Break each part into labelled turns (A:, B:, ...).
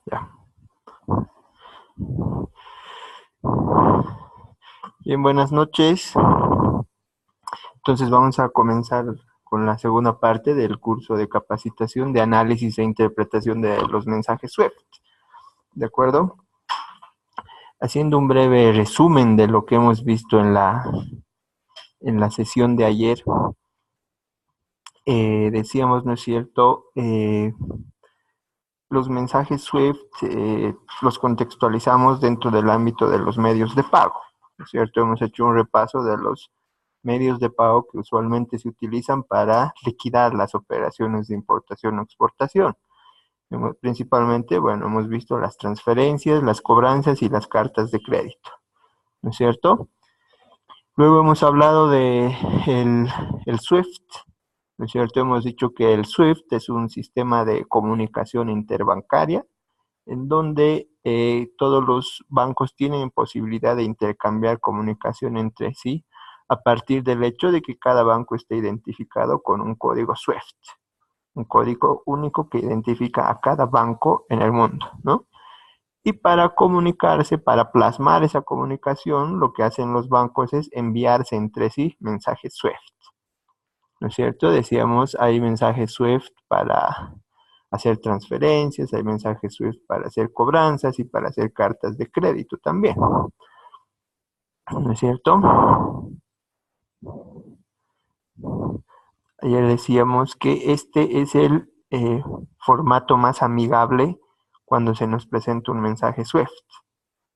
A: Ya. Bien, buenas noches. Entonces vamos a comenzar con la segunda parte del curso de capacitación de análisis e interpretación de los mensajes SWIFT. ¿De acuerdo? Haciendo un breve resumen de lo que hemos visto en la sesión de ayer, decíamos, ¿no es cierto?, los mensajes SWIFT los contextualizamos dentro del ámbito de los medios de pago, ¿no es cierto? Hemos hecho un repaso de los medios de pago que usualmente se utilizan para liquidar las operaciones de importación o exportación. Principalmente, bueno, hemos visto las transferencias, las cobranzas y las cartas de crédito, ¿no es cierto? Luego hemos hablado de el SWIFT, ¿no es cierto? Hemos dicho que el SWIFT es un sistema de comunicación interbancaria en donde todos los bancos tienen posibilidad de intercambiar comunicación entre sí a partir del hecho de que cada banco esté identificado con un código SWIFT, un código único que identifica a cada banco en el mundo, ¿no? Y para comunicarse, para plasmar esa comunicación, lo que hacen los bancos es enviarse entre sí mensajes SWIFT, ¿no es cierto? Decíamos, hay mensajes SWIFT para hacer transferencias, hay mensajes SWIFT para hacer cobranzas y para hacer cartas de crédito también, ¿no es cierto? Ayer decíamos que este es el formato más amigable cuando se nos presenta un mensaje SWIFT,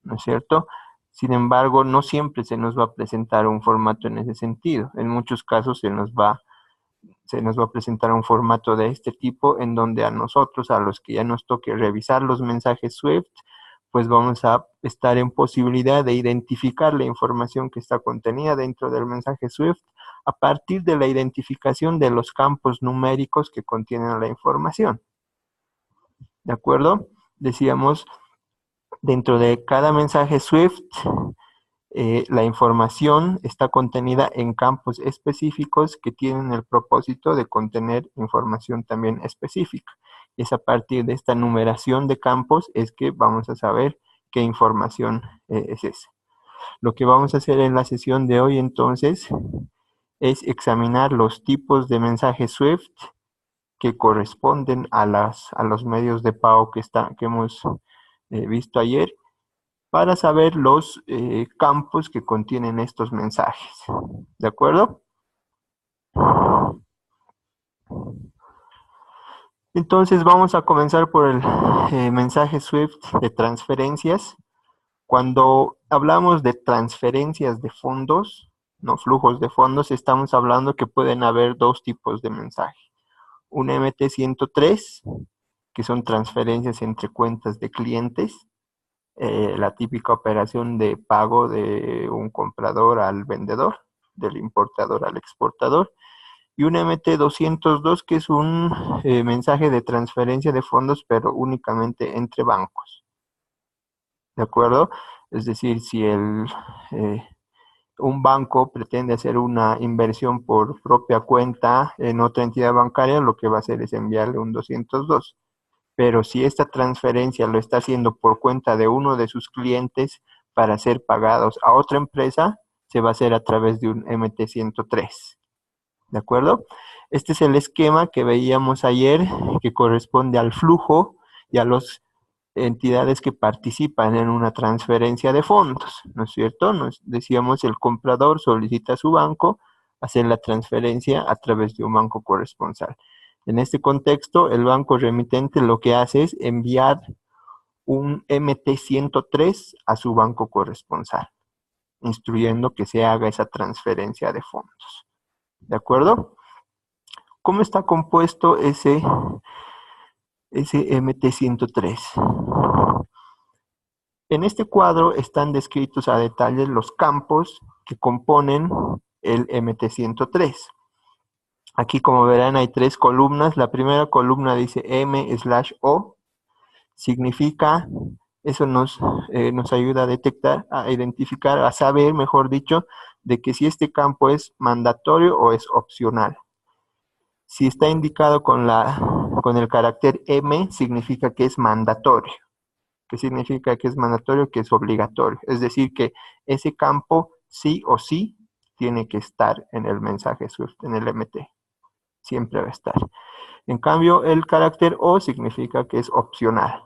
A: ¿no es cierto? Sin embargo, no siempre se nos va a presentar un formato en ese sentido. En muchos casos se nos va a presentar un formato de este tipo en donde a nosotros, a los que ya nos toque revisar los mensajes SWIFT, pues vamos a estar en posibilidad de identificar la información que está contenida dentro del mensaje SWIFT a partir de la identificación de los campos numéricos que contienen la información. ¿De acuerdo? Decíamos, dentro de cada mensaje SWIFT, la información está contenida en campos específicos que tienen el propósito de contener información también específica. Y es a partir de esta numeración de campos es que vamos a saber qué información es esa. Lo que vamos a hacer en la sesión de hoy entonces es examinar los tipos de mensajes SWIFT que corresponden a los medios de pago que hemos visto ayer, para saber los campos que contienen estos mensajes. ¿De acuerdo? Entonces vamos a comenzar por el mensaje SWIFT de transferencias. Cuando hablamos de transferencias de fondos, no flujos de fondos, estamos hablando que pueden haber dos tipos de mensaje. Un MT-103, que son transferencias entre cuentas de clientes, la típica operación de pago de un comprador al vendedor, del importador al exportador, y un MT-202 que es un mensaje de transferencia de fondos, pero únicamente entre bancos. ¿De acuerdo? Es decir, si un banco pretende hacer una inversión por propia cuenta en otra entidad bancaria, lo que va a hacer es enviarle un 202. Pero si esta transferencia lo está haciendo por cuenta de uno de sus clientes para ser pagados a otra empresa, se va a hacer a través de un MT-103. ¿De acuerdo? Este es el esquema que veíamos ayer, que corresponde al flujo y a las entidades que participan en una transferencia de fondos, ¿no es cierto? Nos decíamos, el comprador solicita a su banco hacer la transferencia a través de un banco corresponsal. En este contexto, el banco remitente lo que hace es enviar un MT-103 a su banco corresponsal, instruyendo que se haga esa transferencia de fondos. ¿De acuerdo? ¿Cómo está compuesto ese MT-103? En este cuadro están descritos a detalle los campos que componen el MT-103. Aquí, como verán, hay tres columnas. La primera columna dice M/O, significa, eso nos ayuda a detectar, a identificar, a saber, mejor dicho, de que si este campo es mandatorio o es opcional. Si está indicado con el carácter M, significa que es mandatorio. que significa que es mandatorio, que es obligatorio. Es decir, que ese campo sí o sí tiene que estar en el mensaje SWIFT, en el MT. Siempre va a estar. En cambio, el carácter O significa que es opcional.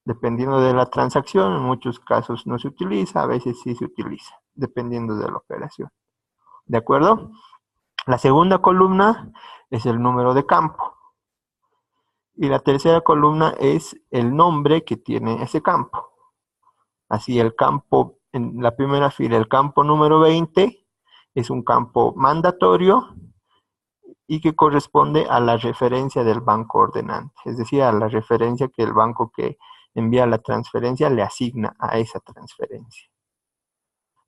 A: Dependiendo de la transacción, en muchos casos no se utiliza, a veces sí se utiliza, dependiendo de la operación. ¿De acuerdo? La segunda columna es el número de campo. Y la tercera columna es el nombre que tiene ese campo. Así el campo, en la primera fila, el campo número 20 es un campo mandatorio y que corresponde a la referencia del banco ordenante, es decir, a la referencia que el banco que envía la transferencia le asigna a esa transferencia.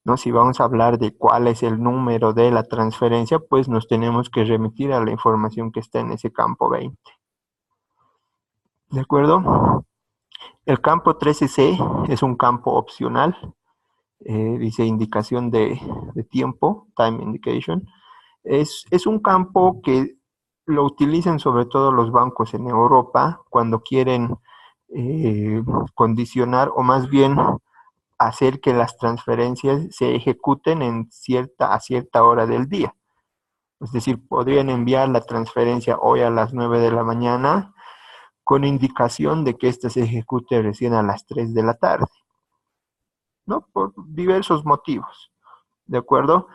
A: ¿No? Si vamos a hablar de cuál es el número de la transferencia, pues nos tenemos que remitir a la información que está en ese campo 20. ¿De acuerdo? El campo 13C es un campo opcional, dice indicación de tiempo, time indication. Es un campo que lo utilizan sobre todo los bancos en Europa cuando quieren condicionar o más bien hacer que las transferencias se ejecuten a cierta hora del día. Es decir, podrían enviar la transferencia hoy a las 9 de la mañana con indicación de que ésta se ejecute recién a las 3 de la tarde, ¿no? Por diversos motivos, ¿de acuerdo?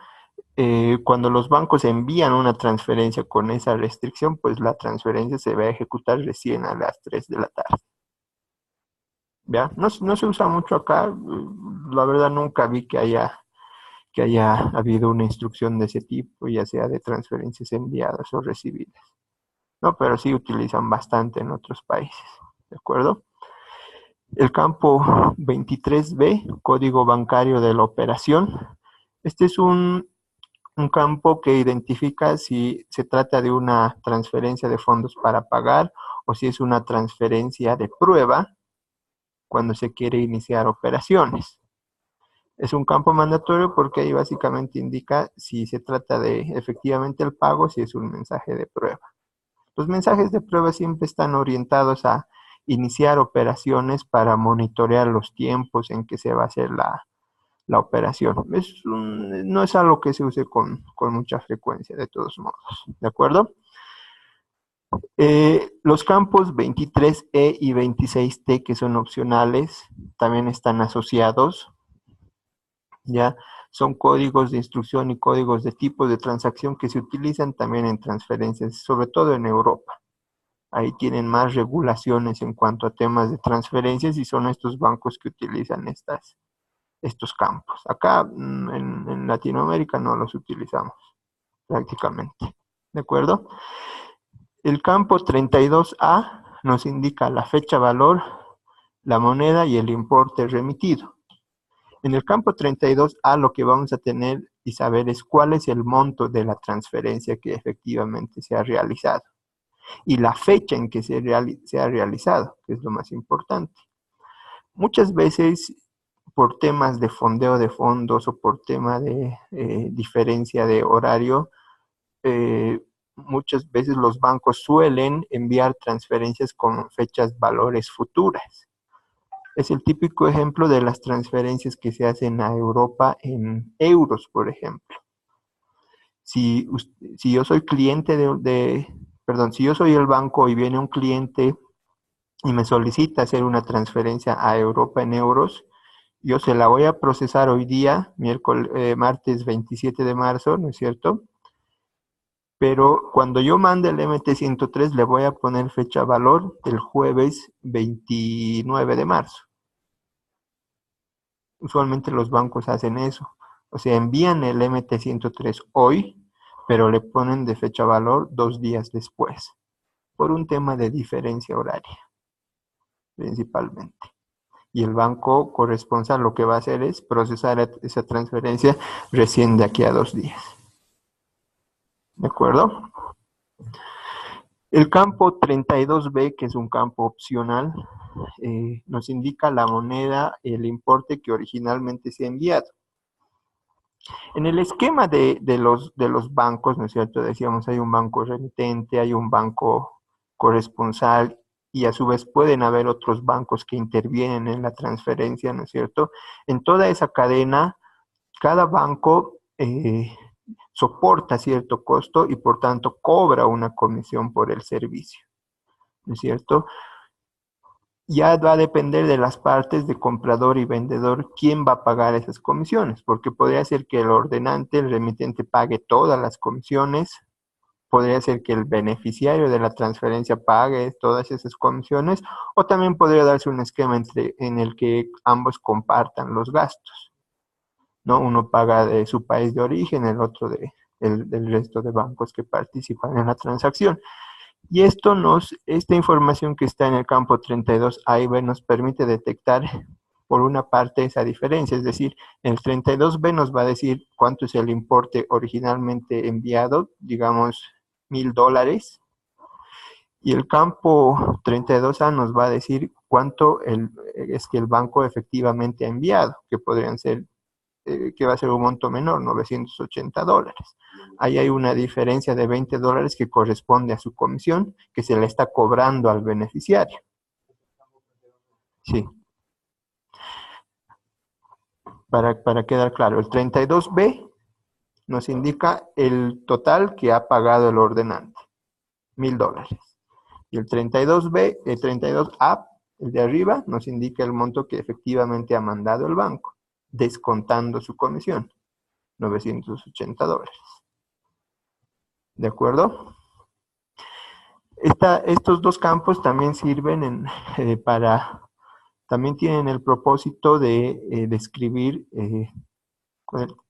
A: Cuando los bancos envían una transferencia con esa restricción, pues la transferencia se va a ejecutar recién a las 3 de la tarde. ¿Ya? No se usa mucho acá, la verdad nunca vi que haya habido una instrucción de ese tipo, ya sea de transferencias enviadas o recibidas. No, pero sí utilizan bastante en otros países, ¿de acuerdo? El campo 23B, código bancario de la operación. Este es un campo que identifica si se trata de una transferencia de fondos para pagar o si es una transferencia de prueba cuando se quiere iniciar operaciones. Es un campo mandatorio porque ahí básicamente indica si se trata de efectivamente el pago, si es un mensaje de prueba. Los mensajes de prueba siempre están orientados a iniciar operaciones para monitorear los tiempos en que se va a hacer la operación. No es algo que se use con mucha frecuencia, de todos modos. ¿De acuerdo? Los campos 23E y 26T, que son opcionales, también están asociados. ¿Ya? Son códigos de instrucción y códigos de tipo de transacción que se utilizan también en transferencias, sobre todo en Europa. Ahí tienen más regulaciones en cuanto a temas de transferencias y son estos bancos que utilizan estos campos. Acá en Latinoamérica no los utilizamos prácticamente. ¿De acuerdo? El campo 32A nos indica la fecha valor, la moneda y el importe remitido. En el campo 32A lo que vamos a tener y saber es cuál es el monto de la transferencia que efectivamente se ha realizado y la fecha en que se ha realizado, que es lo más importante. Muchas veces por temas de fondeo de fondos o por tema de diferencia de horario, muchas veces los bancos suelen enviar transferencias con fechas valores futuras. Es el típico ejemplo de las transferencias que se hacen a Europa en euros, por ejemplo. Si yo soy cliente si yo soy el banco y viene un cliente y me solicita hacer una transferencia a Europa en euros, yo se la voy a procesar hoy día, martes 27 de marzo, ¿no es cierto? Pero cuando yo mande el MT-103 le voy a poner fecha valor del jueves 29 de marzo. Usualmente los bancos hacen eso. O sea, envían el MT-103 hoy, pero le ponen de fecha valor 2 días después, por un tema de diferencia horaria, principalmente. Y el banco corresponsal lo que va a hacer es procesar esa transferencia recién de aquí a 2 días. ¿De acuerdo? El campo 32B, que es un campo opcional, nos indica la moneda, el importe que originalmente se ha enviado. En el esquema de los bancos, ¿no es cierto? Decíamos, hay un banco remitente, hay un banco corresponsal y a su vez pueden haber otros bancos que intervienen en la transferencia, ¿no es cierto? En toda esa cadena, cada banco soporta cierto costo y por tanto cobra una comisión por el servicio, ¿no es cierto? Ya va a depender de las partes de comprador y vendedor quién va a pagar esas comisiones, porque podría ser que el ordenante, el remitente, pague todas las comisiones, podría ser que el beneficiario de la transferencia pague todas esas comisiones, o también podría darse un esquema en el que ambos compartan los gastos, ¿no? Uno paga de su país de origen, el otro del resto de bancos que participan en la transacción. Y esta información que está en el campo 32A y B nos permite detectar, por una parte, esa diferencia. Es decir, el 32B nos va a decir cuánto es el importe originalmente enviado, digamos $1,000, y el campo 32A nos va a decir cuánto es que el banco efectivamente ha enviado, que podrían ser, que va a ser un monto menor, $980. Ahí hay una diferencia de $20 que corresponde a su comisión, que se le está cobrando al beneficiario. Sí. Para quedar claro, el 32B nos indica el total que ha pagado el ordenante, $1,000. Y el 32B, el 32A, el de arriba, nos indica el monto que efectivamente ha mandado el banco, descontando su comisión, $980. ¿De acuerdo? Estos dos campos también sirven también tienen el propósito de describir,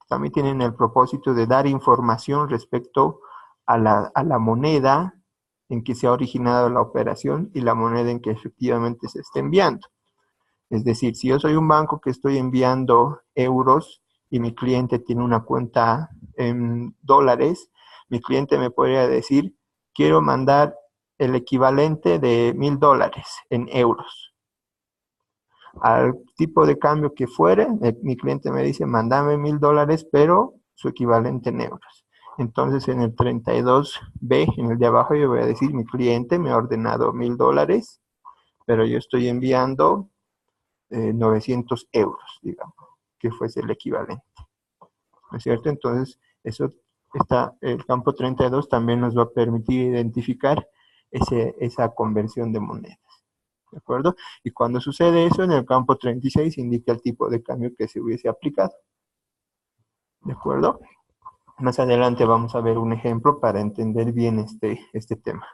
A: también tienen el propósito de dar información respecto a la moneda en que se ha originado la operación y la moneda en que efectivamente se está enviando. Es decir, si yo soy un banco que estoy enviando euros y mi cliente tiene una cuenta en dólares, mi cliente me podría decir, quiero mandar el equivalente de $1,000 en euros. Al tipo de cambio que fuere, mi cliente me dice, mándame $1,000, pero su equivalente en euros. Entonces, en el 32B, en el de abajo, yo voy a decir, mi cliente me ha ordenado $1,000, pero yo estoy enviando 900 euros, digamos, que fuese el equivalente. ¿No es cierto? Entonces, el campo 32 también nos va a permitir identificar esa conversión de monedas. ¿De acuerdo? Y cuando sucede eso, en el campo 36 indica el tipo de cambio que se hubiese aplicado. ¿De acuerdo? Más adelante vamos a ver un ejemplo para entender bien este tema.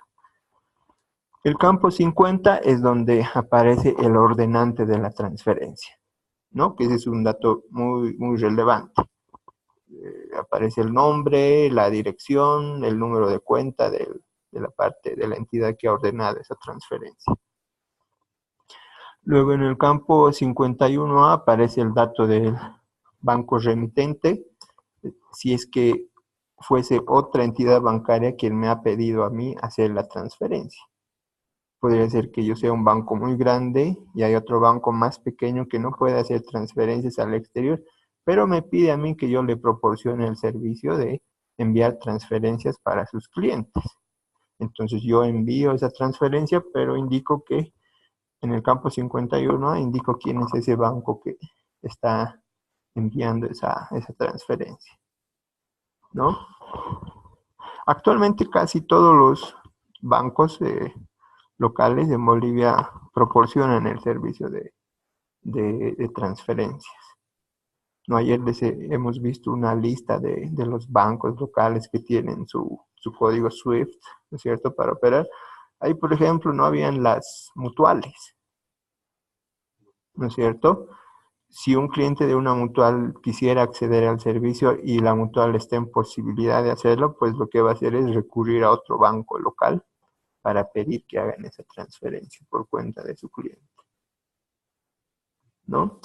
A: El campo 50 es donde aparece el ordenante de la transferencia, ¿no? Que ese es un dato muy, muy relevante. Aparece el nombre, la dirección, el número de cuenta de la parte de la entidad que ha ordenado esa transferencia. Luego en el campo 51A aparece el dato del banco remitente, si es que fuese otra entidad bancaria quien me ha pedido a mí hacer la transferencia. Podría ser que yo sea un banco muy grande y hay otro banco más pequeño que no puede hacer transferencias al exterior, pero me pide a mí que yo le proporcione el servicio de enviar transferencias para sus clientes. Entonces yo envío esa transferencia, pero indico que en el campo 51 indico quién es ese banco que está enviando esa transferencia, ¿no? Actualmente casi todos los bancos locales en Bolivia proporcionan el servicio de transferencias. ¿No? Ayer hemos visto una lista de los bancos locales que tienen su código SWIFT, ¿no es cierto?, para operar. Ahí, por ejemplo, no habían las mutuales, ¿no es cierto? Si un cliente de una mutual quisiera acceder al servicio y la mutual está en posibilidad de hacerlo, pues lo que va a hacer es recurrir a otro banco local para pedir que hagan esa transferencia por cuenta de su cliente, ¿no?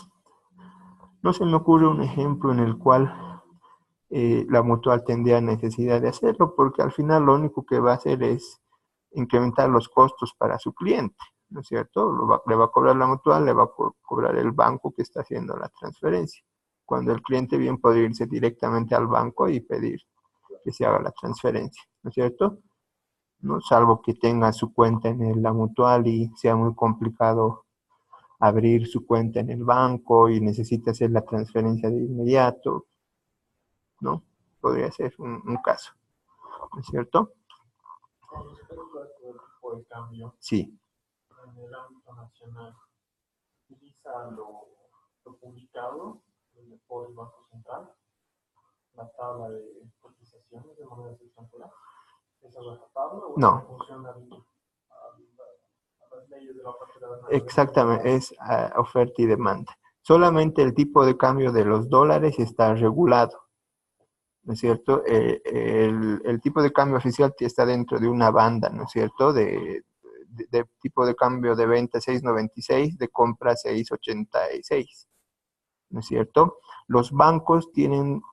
A: No se me ocurre un ejemplo en el cual la mutual tendría necesidad de hacerlo, porque al final lo único que va a hacer es incrementar los costos para su cliente, ¿no es cierto? Le va a cobrar la mutual, le va a cobrar el banco que está haciendo la transferencia, cuando el cliente bien podría irse directamente al banco y pedir que se haga la transferencia, ¿no es cierto? ¿no? Salvo que tenga su cuenta en la Mutual y sea muy complicado abrir su cuenta en el banco y necesita hacer la transferencia de inmediato, ¿no? Podría ser un caso, ¿no es cierto?
B: Con respecto a este tipo de cambio,
A: Sí.
B: en el ámbito nacional, utiliza lo publicado por el Banco Central, la tabla de cotizaciones de monedas extranjeras. ¿Esa es la tabla o
A: No.
B: funciona a las leyes de la oferta y la demanda?
A: Exactamente, es oferta y demanda. Solamente el tipo de cambio de los dólares está regulado, ¿no es cierto? El tipo de cambio oficial está dentro de una banda, ¿no es cierto? De tipo de cambio de venta 6.96, de compra 6.86, ¿no es cierto? Los bancos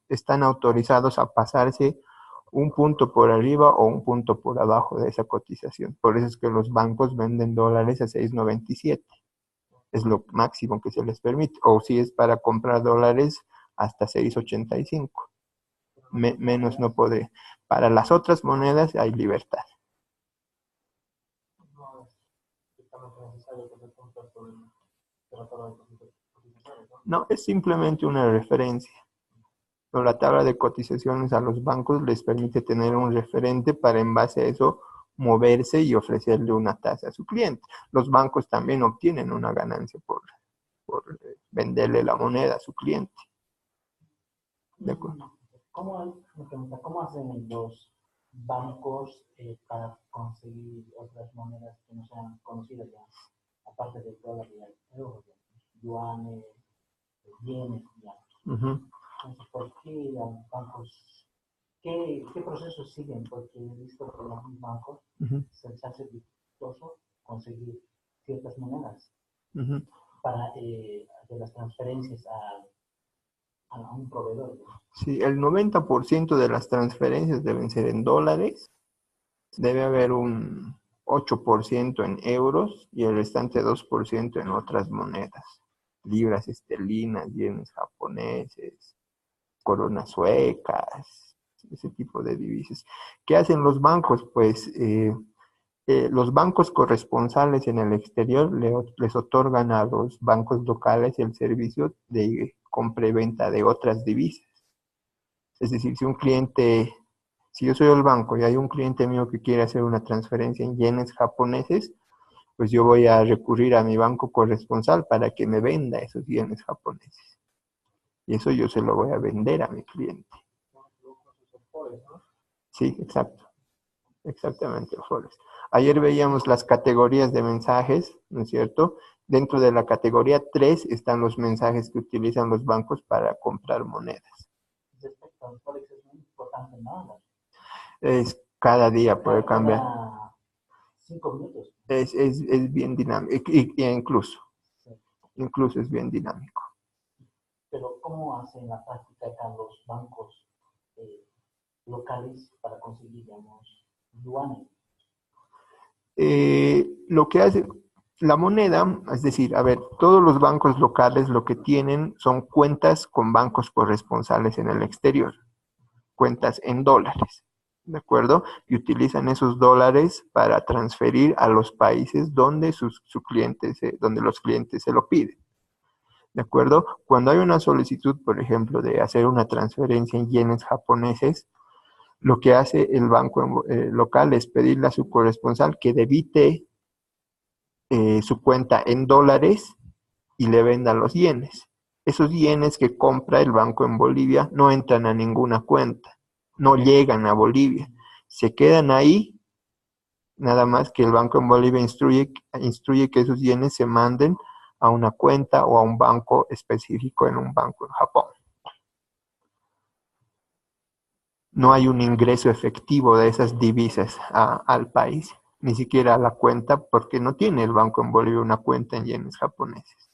A: están autorizados a pasarse un punto por arriba o un punto por abajo de esa cotización. Por eso es que los bancos venden dólares a 6.97. Es lo máximo que se les permite. O si es para comprar dólares, hasta 6.85. Menos no podré. Para las otras monedas hay libertad.
B: No es estrictamente necesario que se cumpla sobre la tabla de cotizaciones, ¿no?
A: No, es simplemente una referencia. Pero la tabla de cotizaciones a los bancos les permite tener un referente para en base a eso moverse y ofrecerle una tasa a su cliente. Los bancos también obtienen una ganancia por venderle la moneda a su cliente. ¿De acuerdo?
C: ¿Cómo hacen los bancos para conseguir otras monedas que no sean conocidas ya, aparte del dólar y el euro, yuanes, yenes, ya? Entonces, ¿por qué los bancos, qué procesos siguen? Porque he visto que los bancos se les hace dificultoso conseguir ciertas monedas para hacer las transferencias a un proveedor, ¿no?
A: Sí, el 90% de las transferencias deben ser en dólares. Debe haber un 8% en euros y el restante 2% en otras monedas. Libras esterlinas, yenes japoneses, coronas suecas, ese tipo de divisas. ¿Qué hacen los bancos? Pues los bancos corresponsales en el exterior les otorgan a los bancos locales el servicio de compra y venta de otras divisas. Es decir, si yo soy el banco y hay un cliente mío que quiere hacer una transferencia en yenes japoneses, pues yo voy a recurrir a mi banco corresponsal para que me venda esos yenes japoneses. Y eso yo se lo voy a vender a mi cliente. Sí, exacto. Exactamente, Forex. Ayer veíamos las categorías de mensajes, ¿no es cierto? Dentro de la categoría 3 están los mensajes que utilizan los bancos para comprar monedas.
C: Respecto al Forex es muy importante, ¿no?
A: Cada día puede cambiar.
C: Cada 5 minutos.
A: Es bien dinámico, y incluso es bien dinámico.
C: Pero ¿cómo hacen la práctica acá los bancos locales para conseguir, digamos, yuanes?
A: Lo que hace la moneda, es decir, a ver, todos los bancos locales lo que tienen son cuentas con bancos corresponsales en el exterior, cuentas en dólares, ¿de acuerdo? Y utilizan esos dólares para transferir a los países donde donde los clientes se lo piden. ¿De acuerdo? Cuando hay una solicitud, por ejemplo, de hacer una transferencia en yenes japoneses, lo que hace el banco local es pedirle a su corresponsal que debite su cuenta en dólares y le venda los yenes. Esos yenes que compra el banco en Bolivia no entran a ninguna cuenta, no llegan a Bolivia, se quedan ahí, nada más que el banco en Bolivia instruye que esos yenes se manden a una cuenta o a un banco específico en un banco en Japón. No hay un ingreso efectivo de esas divisas al país, ni siquiera a la cuenta, porque no tiene el banco en Bolivia una cuenta en yenes japoneses.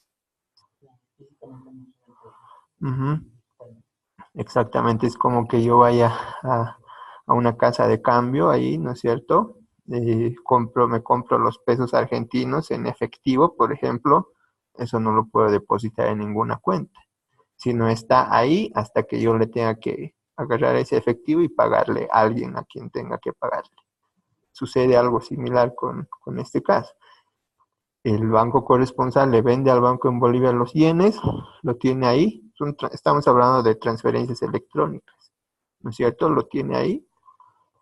A: Exactamente, es como que yo vaya a una casa de cambio ahí, ¿no es cierto? Me compro los pesos argentinos en efectivo, por ejemplo, eso no lo puedo depositar en ninguna cuenta, sino está ahí hasta que yo le tenga que agarrar ese efectivo y pagarle a alguien a quien tenga que pagarle. sucede algo similar con este caso. El banco corresponsal le vende al banco en Bolivia los yenes, lo tiene ahí. Estamos hablando de transferencias electrónicas, ¿no es cierto? Lo tiene ahí,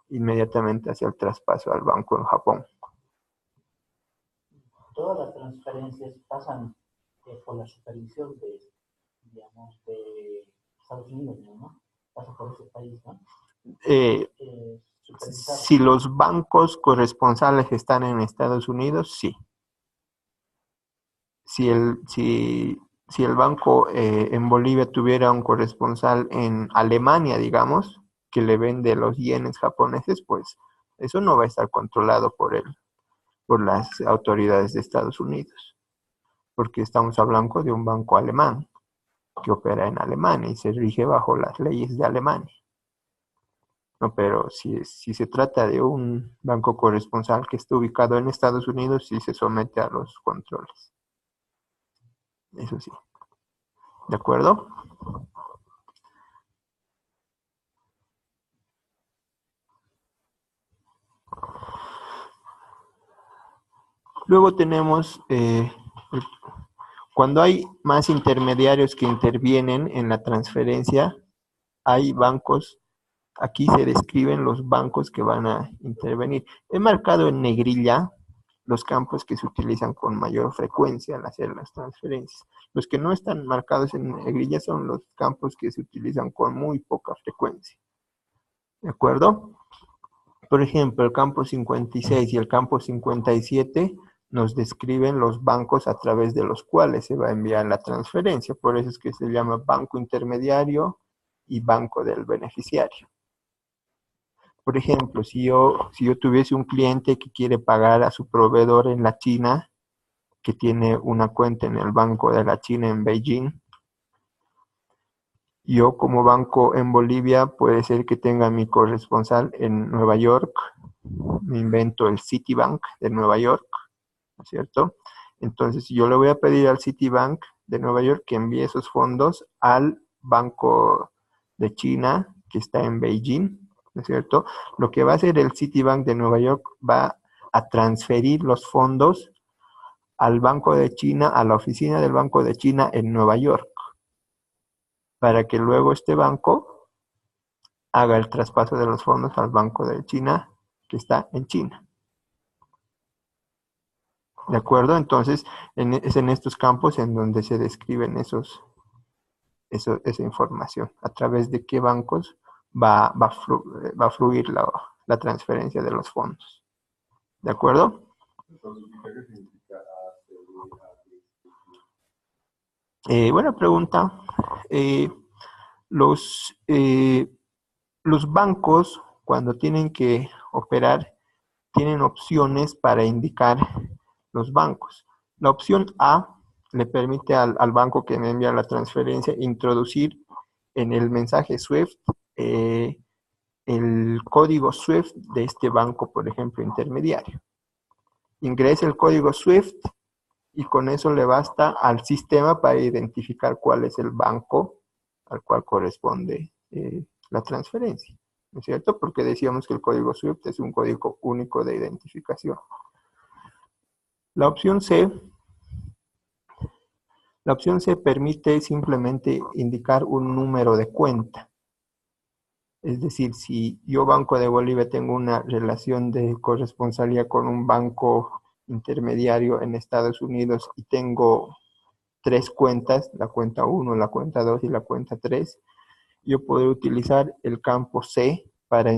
A: inmediatamente hacia el traspaso al banco en Japón.
C: Todas las transferencias pasan por la supervisión digamos, de Estados Unidos, ¿no? Pasa por ese país, ¿no?
A: Si los bancos corresponsales están en Estados Unidos, sí. Si el banco en Bolivia tuviera un corresponsal en Alemania, digamos, que le vende los yenes japoneses, pues eso no va a estar controlado por las autoridades de Estados Unidos, porque estamos hablando de un banco alemán que opera en Alemania y se rige bajo las leyes de Alemania. No, pero si se trata de un banco corresponsal que está ubicado en Estados Unidos, sí se somete a los controles. Eso sí. ¿De acuerdo? Luego tenemos, cuando hay más intermediarios que intervienen en la transferencia, hay bancos, aquí se describen los bancos que van a intervenir. He marcado en negrilla los campos que se utilizan con mayor frecuencia al hacer las transferencias. Los que no están marcados en negrilla son los campos que se utilizan con muy poca frecuencia. ¿De acuerdo? Por ejemplo, el campo 56 y el campo 57 nos describen los bancos a través de los cuales se va a enviar la transferencia. Por eso es que se llama banco intermediario y banco del beneficiario. Por ejemplo, si yo tuviese un cliente que quiere pagar a su proveedor en la China, que tiene una cuenta en el Banco de la China en Beijing, yo como banco en Bolivia puede ser que tenga mi corresponsal en Nueva York, me invento el Citibank de Nueva York, ¿no es cierto? Entonces yo le voy a pedir al Citibank de Nueva York que envíe esos fondos al Banco de China que está en Beijing, ¿no es cierto? Lo que va a hacer el Citibank de Nueva York va a transferir los fondos al Banco de China, a la oficina del Banco de China en Nueva York, para que luego este banco haga el traspaso de los fondos al Banco de China que está en China. ¿De acuerdo? Entonces, es en estos campos en donde se describen esa información. A través de qué bancos va a fluir la transferencia de los fondos. ¿De acuerdo? Buena pregunta. Los bancos, cuando tienen que operar, tienen opciones para indicar los bancos. La opción A le permite al banco que me envía la transferencia introducir en el mensaje SWIFT el código SWIFT de este banco, por ejemplo, intermediario. Ingresa el código SWIFT y con eso le basta al sistema para identificar cuál es el banco al cual corresponde la transferencia, ¿no es cierto? Porque decíamos que el código SWIFT es un código único de identificación. La opción C permite simplemente indicar un número de cuenta. Es decir, si yo, Banco de Bolivia, tengo una relación de corresponsalía con un banco intermediario en Estados Unidos y tengo 3 cuentas, la cuenta 1, la cuenta 2 y la cuenta 3, yo podré utilizar el campo C para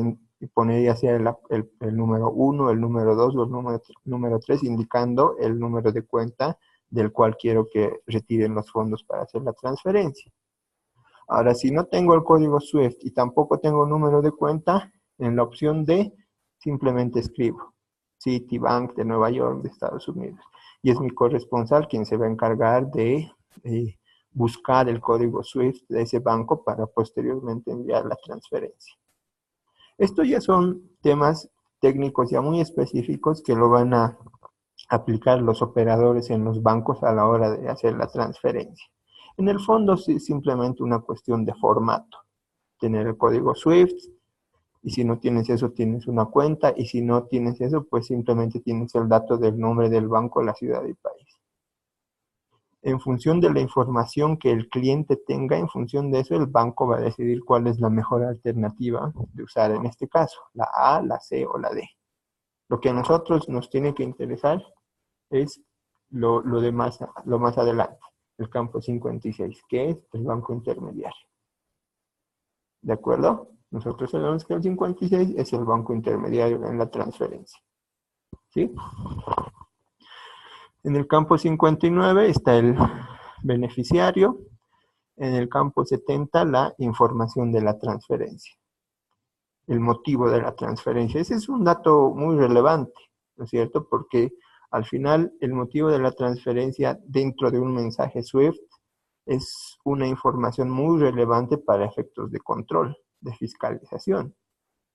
A: poner ya sea el número 1, el número 2 o el número 3, indicando el número de cuenta del cual quiero que retiren los fondos para hacer la transferencia. Ahora, si no tengo el código SWIFT y tampoco tengo número de cuenta, en la opción D simplemente escribo Citibank de Nueva York de Estados Unidos. Y es mi corresponsal quien se va a encargar de buscar el código SWIFT de ese banco para posteriormente enviar la transferencia. Estos ya son temas técnicos ya muy específicos que lo van a aplicar los operadores en los bancos a la hora de hacer la transferencia. En el fondo es simplemente una cuestión de formato. Tener el código SWIFT Y si no tienes eso, tienes una cuenta. Y si no tienes eso, pues simplemente tienes el dato del nombre del banco, la ciudad y país. En función de la información que el cliente tenga, en función de eso, el banco va a decidir cuál es la mejor alternativa de usar en este caso, la A, la C o la D. Lo que a nosotros nos tiene que interesar es lo más adelante, el campo 56, que es el banco intermediario. ¿De acuerdo? Nosotros sabemos que el 56 es el banco intermediario en la transferencia. ¿Sí? En el campo 59 está el beneficiario. En el campo 70, la información de la transferencia. El motivo de la transferencia. Ese es un dato muy relevante, ¿no es cierto? Porque al final el motivo de la transferencia dentro de un mensaje SWIFT es una información muy relevante para efectos de control, de fiscalización,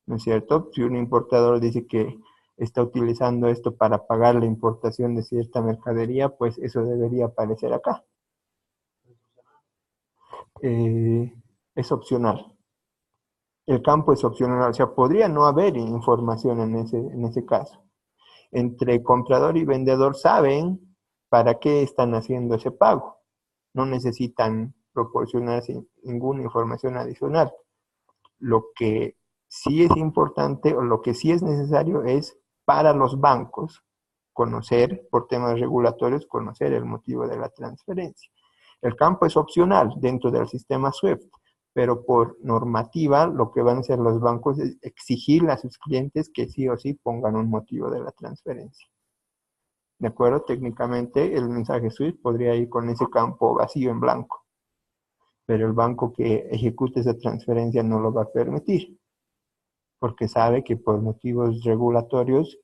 A: ¿no es cierto? Si un importador dice que está utilizando esto para pagar la importación de cierta mercadería, pues eso debería aparecer acá. Es opcional. El campo es opcional, o sea, podría no haber información en ese caso. Entre comprador y vendedor saben para qué están haciendo ese pago. No necesitan proporcionar ninguna información adicional. Lo que sí es importante o lo que sí es necesario es para los bancos conocer, por temas regulatorios, conocer el motivo de la transferencia. El campo es opcional dentro del sistema SWIFT, pero por normativa lo que van a hacer los bancos es exigirle a sus clientes que sí o sí pongan un motivo de la transferencia. ¿De acuerdo? Técnicamente el mensaje SWIFT podría ir con ese campo vacío en blanco, pero el banco que ejecute esa transferencia no lo va a permitir, porque sabe que por motivos regulatorios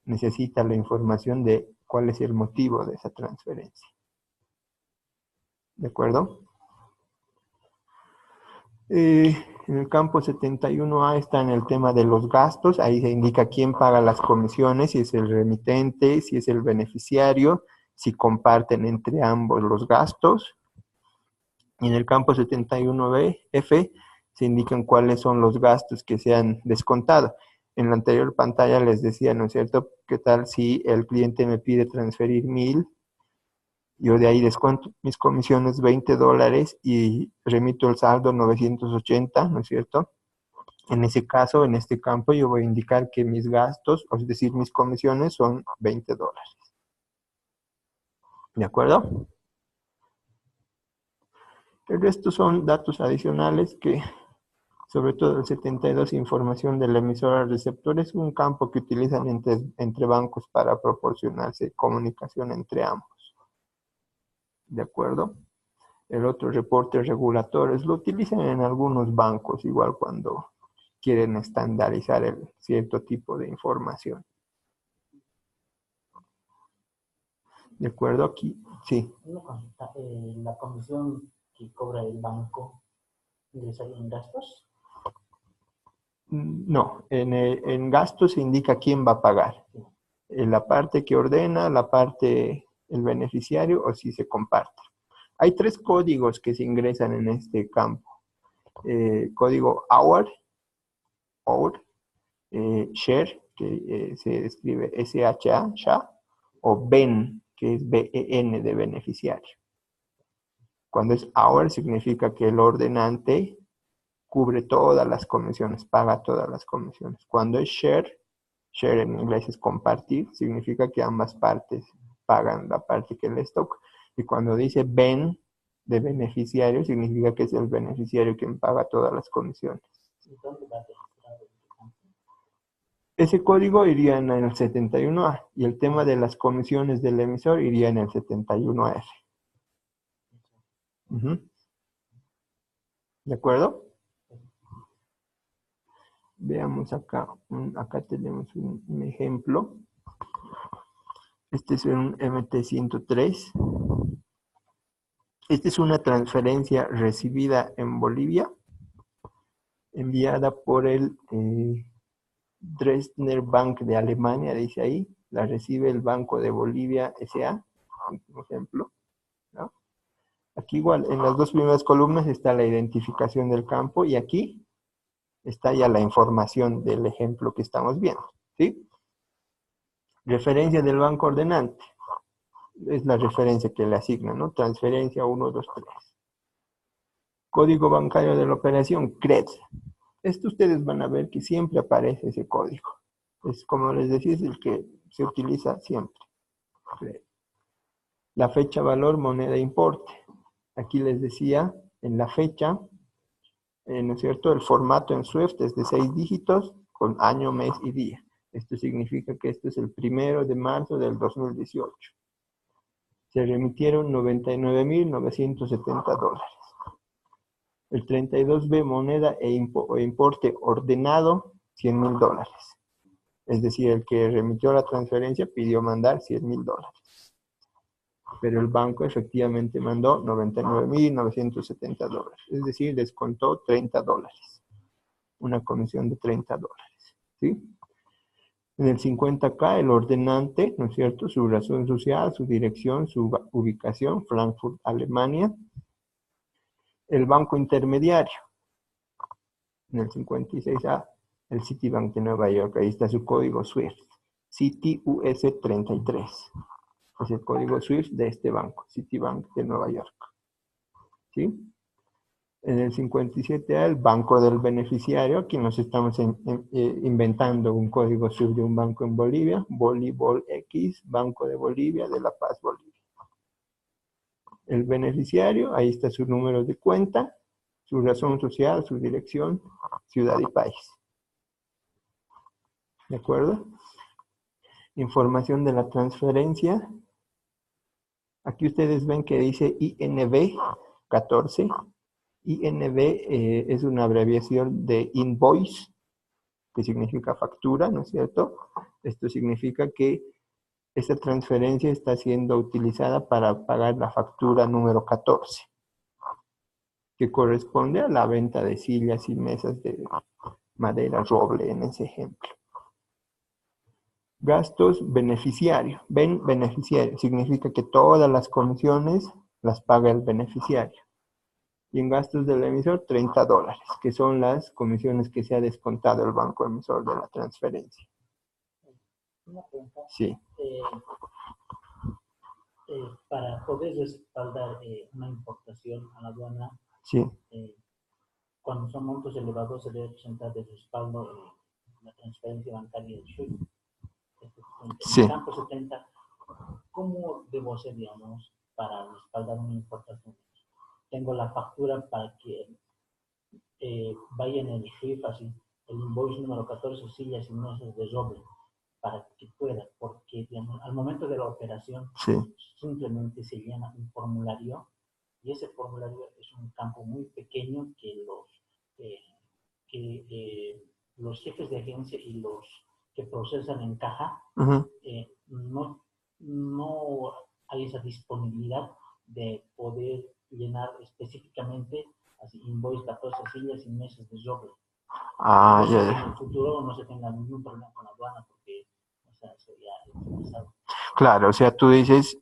A: necesita la información de cuál es el motivo de esa transferencia. ¿De acuerdo? En el campo 71A está en el tema de los gastos. Ahí se indica quién paga las comisiones, si es el remitente, si es el beneficiario, si comparten entre ambos los gastos. Y en el campo 71F se indican cuáles son los gastos que se han descontado. En la anterior pantalla les decía, ¿no es cierto? ¿Qué tal si el cliente me pide transferir 1000? Yo de ahí descuento mis comisiones $20 y remito el saldo 980, ¿no es cierto? En ese caso, en este campo, yo voy a indicar que mis gastos, es decir, mis comisiones son $20. ¿De acuerdo? El resto son datos adicionales que, sobre todo el 72, información del emisor al receptor, es un campo que utilizan entre bancos para proporcionarse comunicación entre ambos. ¿De acuerdo? El otro, reportes regulatorios, lo utilizan en algunos bancos, igual cuando quieren estandarizar cierto tipo de información. ¿De acuerdo? Aquí, sí.
C: Una consulta, la comisión que cobra el banco ingresaría en gastos.
A: No, en gastos se indica quién va a pagar. En la parte que ordena, la parte, el beneficiario o si se comparte. Hay 3 códigos que se ingresan en este campo. Código hour, share, que se escribe SHA, SHA, o BEN, que es BEN de beneficiario. Cuando es hour significa que el ordenante cubre todas las comisiones, paga todas las comisiones. Cuando es share en inglés es compartir, significa que ambas partes pagan la parte que les toca. Y cuando dice BEN de beneficiario, significa que es el beneficiario quien paga todas las comisiones. Ese código iría en el 71A y el tema de las comisiones del emisor iría en el 71F. ¿De acuerdo? Veamos acá. Acá tenemos un ejemplo. Este es un MT-103. Esta es una transferencia recibida en Bolivia, enviada por el Dresdner Bank de Alemania, dice ahí. La recibe el Banco de Bolivia S.A., por ejemplo, ¿no? Aquí igual, en las 2 primeras columnas está la identificación del campo y aquí Está ya la información del ejemplo que estamos viendo, ¿sí? Referencia del banco ordenante. Es la referencia que le asigna, ¿no? Transferencia 1, 2, 3. Código bancario de la operación, CRED. Esto ustedes van a ver que siempre aparece ese código. Es como les decía, es el que se utiliza siempre. CRED. La fecha, valor, moneda, importe. Aquí les decía, en la fecha, ¿no es cierto? El formato en Swift es de 6 dígitos con año, mes y día. Esto significa que esto es el 1 de marzo del 2018. Se remitieron $99,970. El 32B, moneda e importe ordenado, $100,000. Es decir, el que remitió la transferencia pidió mandar $100,000. Pero el banco efectivamente mandó $99,970. Es decir, descontó $30. Una comisión de $30. ¿Sí? En el 50K, el ordenante, ¿no es cierto? Su razón social, su dirección, su ubicación, Frankfurt, Alemania. El banco intermediario. En el 56A, el Citibank de Nueva York. Ahí está su código SWIFT. CityUS33. Es el código SWIFT de este banco, Citibank de Nueva York. ¿Sí? En el 57A, el banco del beneficiario. Aquí nos estamos inventando un código SWIFT de un banco en Bolivia. Bolibol X, Banco de Bolivia, de La Paz, Bolivia. El beneficiario, ahí está su número de cuenta, su razón social, su dirección, ciudad y país. ¿De acuerdo? Información de la transferencia. Aquí ustedes ven que dice INV 14. INV es una abreviación de invoice, que significa factura, ¿no es cierto? Esto significa que esta transferencia está siendo utilizada para pagar la factura número 14, que corresponde a la venta de sillas y mesas de madera roble en ese ejemplo. Gastos beneficiario. Beneficiario significa que todas las comisiones las paga el beneficiario. Y en gastos del emisor, $30, que son las comisiones que se ha descontado el banco emisor de la transferencia.
C: Una pregunta.
A: Sí.
C: Para poder respaldar una importación a la aduana,
A: Sí.
C: cuando son montos elevados, se debe presentar de respaldo la transferencia bancaria del SWIFT. En el campo 70, ¿cómo debo hacer, digamos, para respaldar una importación? Tengo la factura para que vaya en el SWIFT, así, el invoice número 14, sillas y mesas de roble, para que pueda, porque digamos, al momento de la operación simplemente se llena un formulario y ese formulario es un campo muy pequeño que los jefes de agencia y los que procesan en caja no hay esa disponibilidad de poder llenar específicamente así invoice 14 sillas y mesas de roble. En el futuro no se tenga ningún problema con la aduana porque sería utilizado.
A: Claro, o sea, tú dices,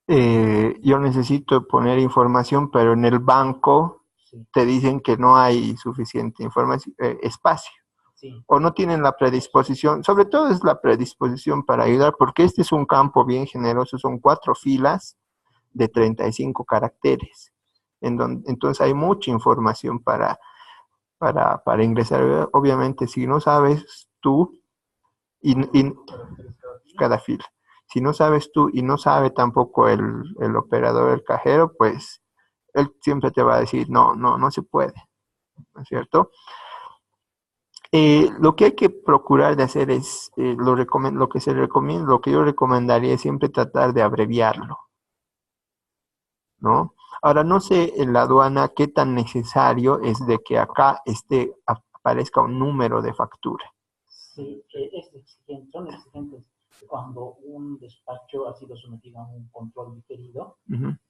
A: yo necesito poner información, pero en el banco te dicen que no hay suficiente información, espacio. O no tienen la predisposición, sobre todo es la predisposición para ayudar, porque este es un campo bien generoso, son 4 filas de 35 caracteres, entonces hay mucha información para ingresar. Obviamente, si no sabes tú, cada fila, si no sabes tú y no sabe tampoco el operador, el cajero, pues él siempre te va a decir, no se puede, ¿no es cierto? Lo que hay que procurar de hacer es, lo que se recomienda, lo que yo recomendaría es siempre tratar de abreviarlo, ¿no? Ahora, no sé en la aduana qué tan necesario es de que acá aparezca un número de factura.
C: Sí, son exigentes. Cuando un despacho ha sido sometido a un control diferido,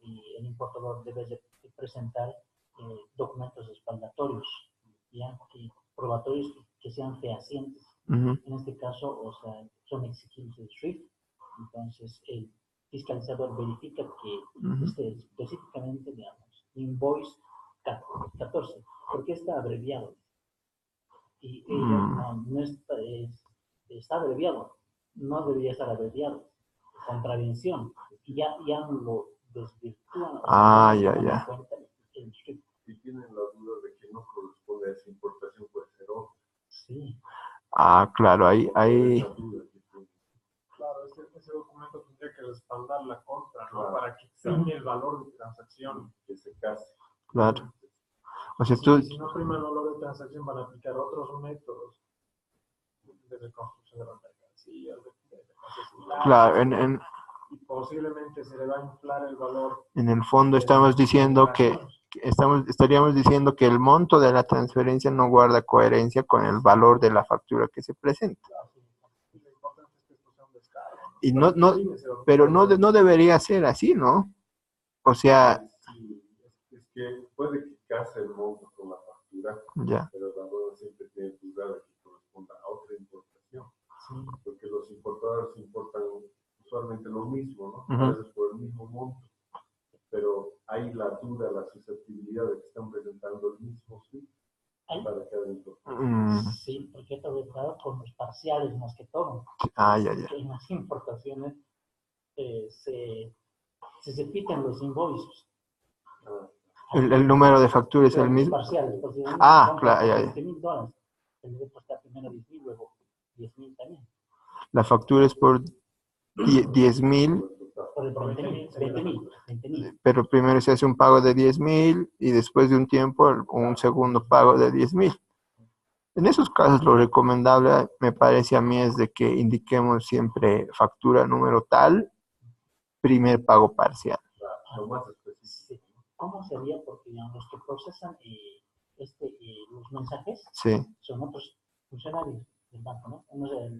C: y el importador debe de presentar documentos respaldatorios, ¿ya? Y probatorios que sean fehacientes. En este caso, o sea, son exigibles el SWIFT. Entonces, el fiscalizador verifica que esté específicamente, digamos, invoice 14. ¿Por qué está abreviado? y ello no está, está abreviado, no debería estar abreviado, contravención, y ya lo desvirtúan, o sea,
A: Ah,
C: no
A: ya,
C: toman en
A: ya.
C: cuenta el script.
D: Si tienen la duda de que no corresponde a esa importación, puede ser otra.
C: Sí,
A: Ah, claro,
D: Por esa duda que tienen.
B: Claro, ese documento tendría que respaldar la compra, ¿no?
D: Claro.
B: Para que exime el valor de transacción.
D: Que se case.
A: claro. O sea,
B: Si no prima el valor de transacción, van a aplicar otros métodos de reconstrucción de las mercancías, de necesidades,
A: claro,
B: y posiblemente se le va a inflar el valor
A: en el fondo
B: de
A: estamos
B: las
A: diciendo
B: operaciones.
A: estaríamos diciendo que el monto de la transferencia no guarda coherencia con el valor de la factura que se presenta.
B: Y lo importante es que esto sea un descargo, ¿no?
A: Y
B: Para
A: no,
B: que
A: no,
B: prime ese valor.
A: pero no debería ser así, ¿no? O sea,
D: Sí, es que puede que case el monto con la factura,
A: ya,
D: pero la aduana siempre tiene duda de que corresponda a otra importación.
C: sí.
D: Porque los importadores importan usualmente lo mismo, ¿no?
A: Ujú.
D: A veces por el mismo monto. Pero hay la duda, la susceptibilidad de que están presentando el mismo SWIFT
C: Ahí,
D: para cada importación.
C: sí, porque esto es dado con los parciales más que todo,
A: ya.
C: que en las importaciones se repiten los invoices.
D: Ah,
A: El número de factura es
C: Pero
A: el
C: los
A: mismo.
C: parciales, por si
A: Ah, claro, ya.
C: $20,000, el de costar primero 10,000, luego 10,000 también.
A: La factura es por 10,000,
C: Por el 20,000.
A: pero primero se hace un pago de 10,000 y después de un tiempo un segundo pago de 10,000. En esos casos lo recomendable me parece a mí es de que indiquemos siempre factura número tal, primer pago parcial.
D: lo más específico.
C: Sí. ¿Cómo sería? Porque digamos, los que procesan los mensajes
A: Sí.
C: son otros funcionarios del banco, ¿no? Uno es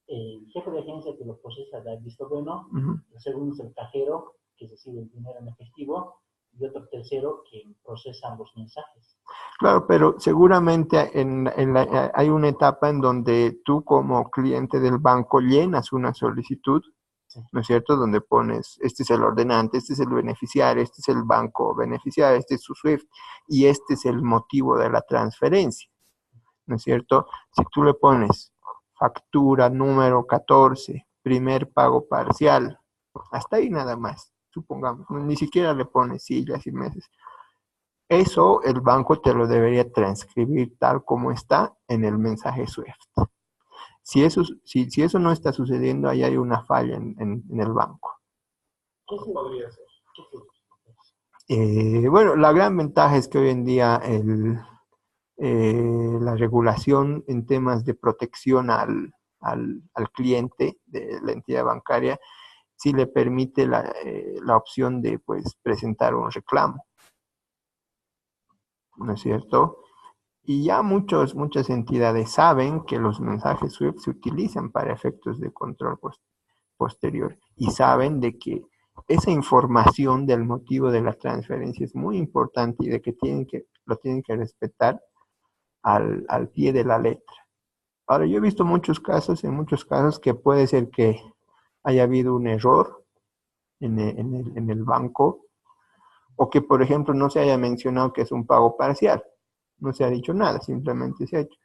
C: el jefe de agencia que lo procesa, da el visto bueno.
A: Ujú.
C: El segundo es el cajero que recibe el dinero en efectivo y otro tercero que procesa los mensajes.
A: Claro, pero seguramente hay una etapa en donde tú como cliente del banco llenas una solicitud,
C: Sí.
A: ¿no es cierto? Donde pones, este es el ordenante, este es el beneficiario, este es el banco beneficiario, este es su SWIFT y este es el motivo de la transferencia, ¿no es cierto? Si tú le pones factura número 14, primer pago parcial, hasta ahí nada más, supongamos, ni siquiera le pones sillas y meses. Eso el banco te lo debería transcribir tal como está en el mensaje SWIFT. Si eso no está sucediendo, ahí hay una falla en el banco.
C: ¿Qué
B: Podría ser.
A: Bueno, la gran ventaja es que hoy en día la regulación en temas de protección al cliente de la entidad bancaria sí le permite la opción de pues, presentar un reclamo, ¿no es cierto? Y ya muchas entidades saben que los mensajes SWIFT se utilizan para efectos de control posterior y saben de que esa información del motivo de la transferencia es muy importante y de que lo tienen que respetar al pie de la letra. Ahora, yo he visto en muchos casos que puede ser que haya habido un error en el banco o que, por ejemplo, no se haya mencionado que es un pago parcial. No se ha dicho nada, simplemente se ha hecho.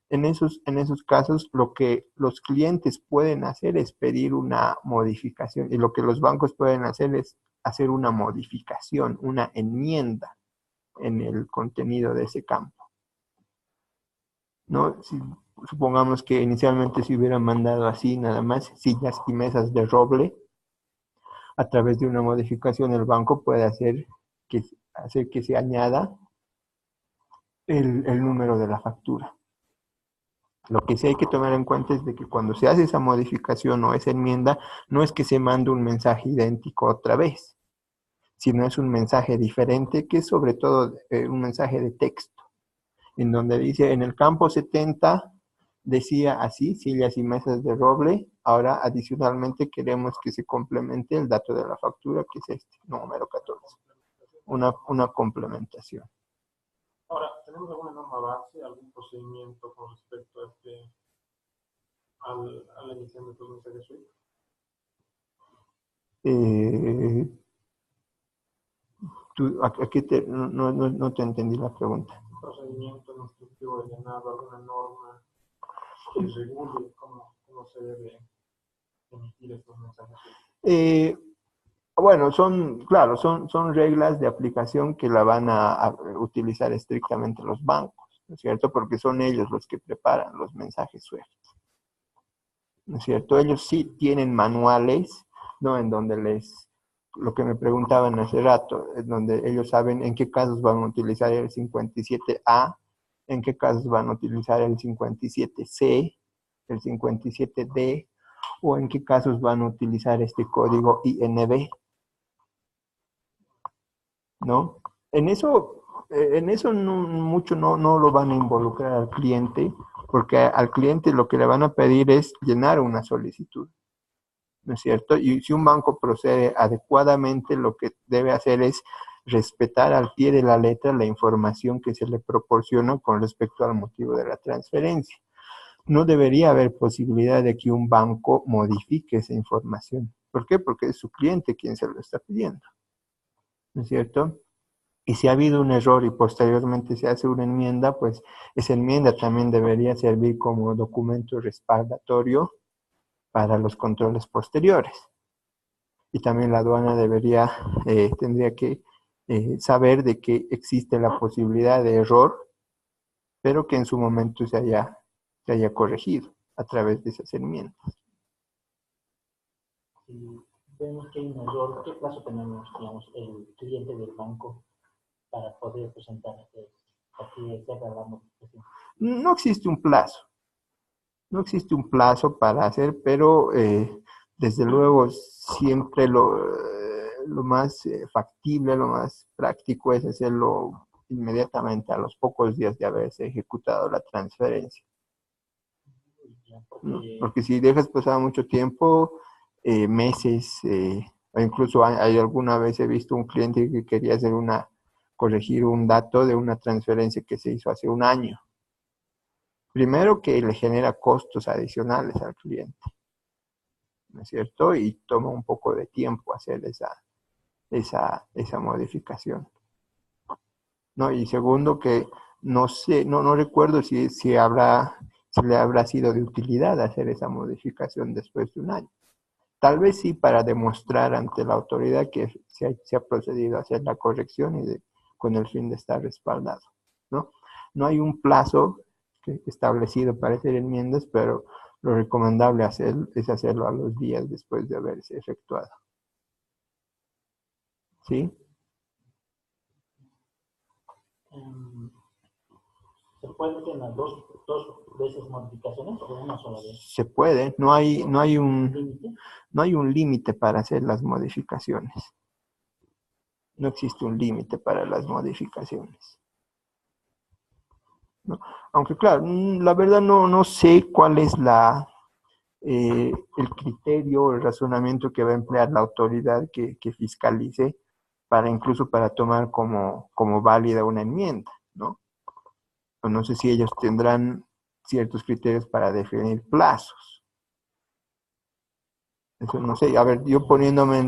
A: En esos casos, lo que los clientes pueden hacer es pedir una modificación y lo que los bancos pueden hacer es hacer una modificación, una enmienda en el contenido de ese campo, ¿no? Supongamos que inicialmente se hubieran mandado así nada más sillas y mesas de roble, a través de una modificación el banco puede hacer que se añada el número de la factura. Lo que sí hay que tomar en cuenta es de que cuando se hace esa modificación o esa enmienda, no es que se mande un mensaje idéntico otra vez, sino es un mensaje diferente, que es sobre todo un mensaje de texto, en donde dice, en el campo 70 decía así, sillas y mesas de roble, ahora adicionalmente queremos que se complemente el dato de la factura, que es este, número 14, una complementación.
B: Ahora, ¿tenemos alguna norma base, algún procedimiento con respecto a la emisión de estos mensajes SWIFT?
A: Aquí no te entendí la pregunta.
B: procedimiento instructivo de llenado, alguna norma que regule cómo se debe emitir estos mensajes?
A: Bueno, claro, son reglas de aplicación que la van a utilizar estrictamente los bancos, ¿no es cierto? Porque son ellos los que preparan los mensajes SWIFT, ¿no es cierto? Ellos sí tienen manuales, ¿no? En donde lo que me preguntaban hace rato, en donde ellos saben en qué casos van a utilizar el 57A, en qué casos van a utilizar el 57C, el 57D, o en qué casos van a utilizar este código INB, ¿no? En eso mucho no lo van a involucrar al cliente, porque al cliente lo que le van a pedir es llenar una solicitud, ¿no es cierto? Y si un banco procede adecuadamente, lo que debe hacer es respetar al pie de la letra la información que se le proporciona con respecto al motivo de la transferencia. No debería haber posibilidad de que un banco modifique esa información. ¿Por qué? Porque es su cliente quien se lo está pidiendo, ¿no es cierto? Y si ha habido un error y posteriormente se hace una enmienda, pues esa enmienda también debería servir como documento respaldatorio para los controles posteriores. Y también la aduana tendría que saber de que existe la posibilidad de error, pero que en su momento se haya corregido a través de esas enmiendas.
C: Si vemos que hay un error, ¿qué plazo tenemos, digamos, el cliente del banco para poder presentar aquí se haga la modificación?
A: No existe un plazo. No existe un plazo para hacer, pero desde luego siempre lo más factible, lo más práctico es hacerlo inmediatamente a los pocos días de haberse ejecutado la transferencia, ¿no? Porque si dejas pasar mucho tiempo, meses, o incluso hay alguna vez he visto un cliente que quería corregir un dato de una transferencia que se hizo hace un año. Primero que le genera costos adicionales al cliente, ¿no es cierto? Y toma un poco de tiempo hacer esa modificación, ¿no? Y segundo que no sé, no recuerdo si le habrá sido de utilidad hacer esa modificación después de un año. Tal vez sí para demostrar ante la autoridad que se ha procedido a hacer la corrección con el fin de estar respaldado, ¿no? No hay un plazo establecido para hacer enmiendas, pero lo recomendable es hacerlo a los días después de haberse efectuado. ¿Sí?
C: ¿Se puede hacer las dos veces modificaciones o una sola vez?
A: Se puede, no hay un
C: ¿Límite?
A: no hay un límite para hacer las modificaciones. No existe un límite para las modificaciones, ¿no? Aunque claro, la verdad no sé cuál es el criterio o el razonamiento que va a emplear la autoridad que fiscalice incluso para tomar como válida una enmienda, ¿no? O no sé si ellos tendrán ciertos criterios para definir plazos. Eso no sé. A ver, yo poniéndome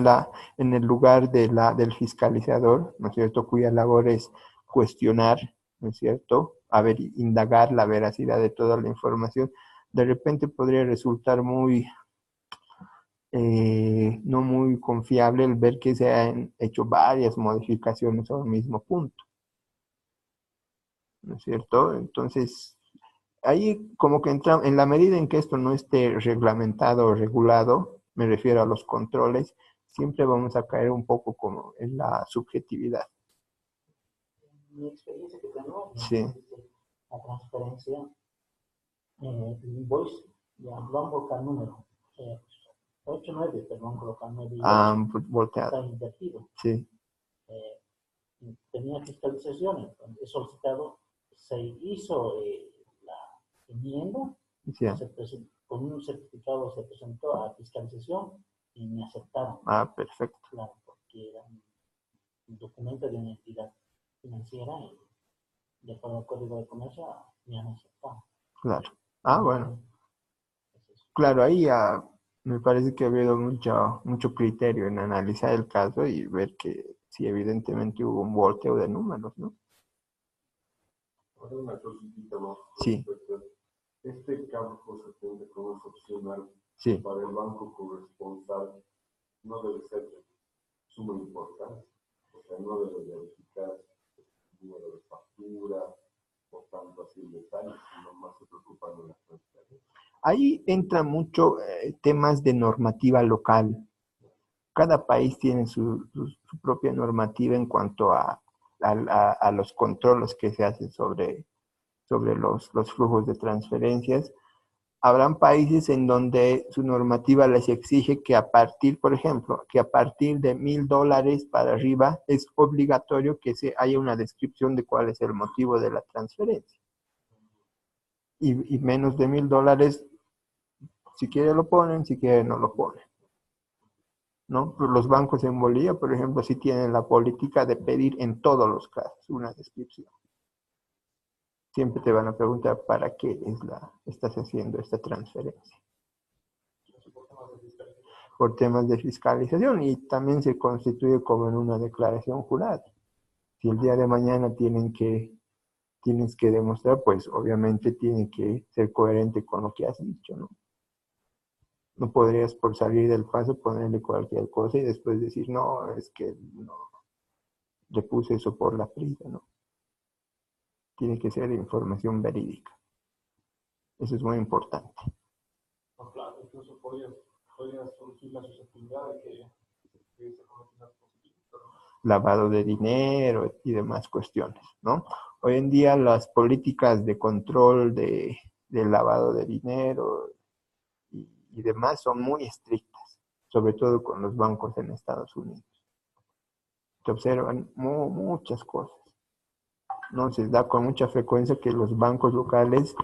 A: en el lugar del fiscalizador, ¿no es cierto?, cuya labor es cuestionar, ¿no es cierto?, a ver, indagar la veracidad de toda la información, de repente podría resultar no muy confiable el ver que se han hecho varias modificaciones a un mismo punto, ¿no es cierto? Entonces, ahí como que entra, en la medida en que esto no esté reglamentado o regulado, me refiero a los controles, siempre vamos a caer un poco como en la subjetividad.
C: Mi experiencia que tengo,
A: Sí.
C: la transferencia, el invoice, ya lo han volcado al número 8, 9, pero han colocado 9 y 8,
A: Volteado.
C: está invertido.
A: Sí.
C: Tenía fiscalizaciones, he solicitado, se hizo la enmienda,
A: Sí.
C: con un certificado se presentó a fiscalización y me aceptaron.
A: Perfecto.
C: Claro, porque era un documento de una entidad financiera y de acuerdo al Código de Comercio me han aceptado.
A: Claro. Bueno.
C: Entonces,
A: Claro, ahí me parece que ha habido mucho criterio en analizar el caso y ver que sí, evidentemente hubo un volteo de números, ¿no?
D: Hacer una cosita más.
A: Sí.
D: Este campo 70 como es opcional
A: Sí.
D: para el banco corresponsal no debe ser de suma importancia. O sea, no debe verificar el número de factura o tanto así el detalle, sino más se preocupan de la transferencia.
A: Ahí entra mucho temas de normativa local. Cada país tiene su propia normativa en cuanto a los controles que se hacen sobre los flujos de transferencias. Habrán países en donde su normativa les exige que a partir, por ejemplo, que a partir de $1,000 para arriba es obligatorio que haya una descripción de cuál es el motivo de la transferencia. Y menos de $1,000, si quiere lo ponen, si quiere no lo ponen. ¿No? Pero los bancos en Bolivia, por ejemplo, sí tienen la política de pedir en todos los casos una descripción. Siempre te van a preguntar para qué estás haciendo esta transferencia. Por temas de fiscalización, y también se constituye como en una declaración jurada. Si el día de mañana tienes que demostrar, pues obviamente tiene que ser coherente con lo que has dicho, ¿no? No podrías por salir del paso ponerle cualquier cosa y después decir, no, es que no, le puse eso por la prisa, ¿no? Tiene que ser información verídica. Eso es muy importante.
B: No, claro, incluso podría surgir la susceptibilidad de que se cometa
A: Lavado de dinero y demás cuestiones, ¿no? Hoy en día las políticas de control del lavado de dinero y demás son muy estrictas, sobre todo con los bancos en Estados Unidos. Se observan muchas cosas, ¿no? Se da con mucha frecuencia que los bancos locales,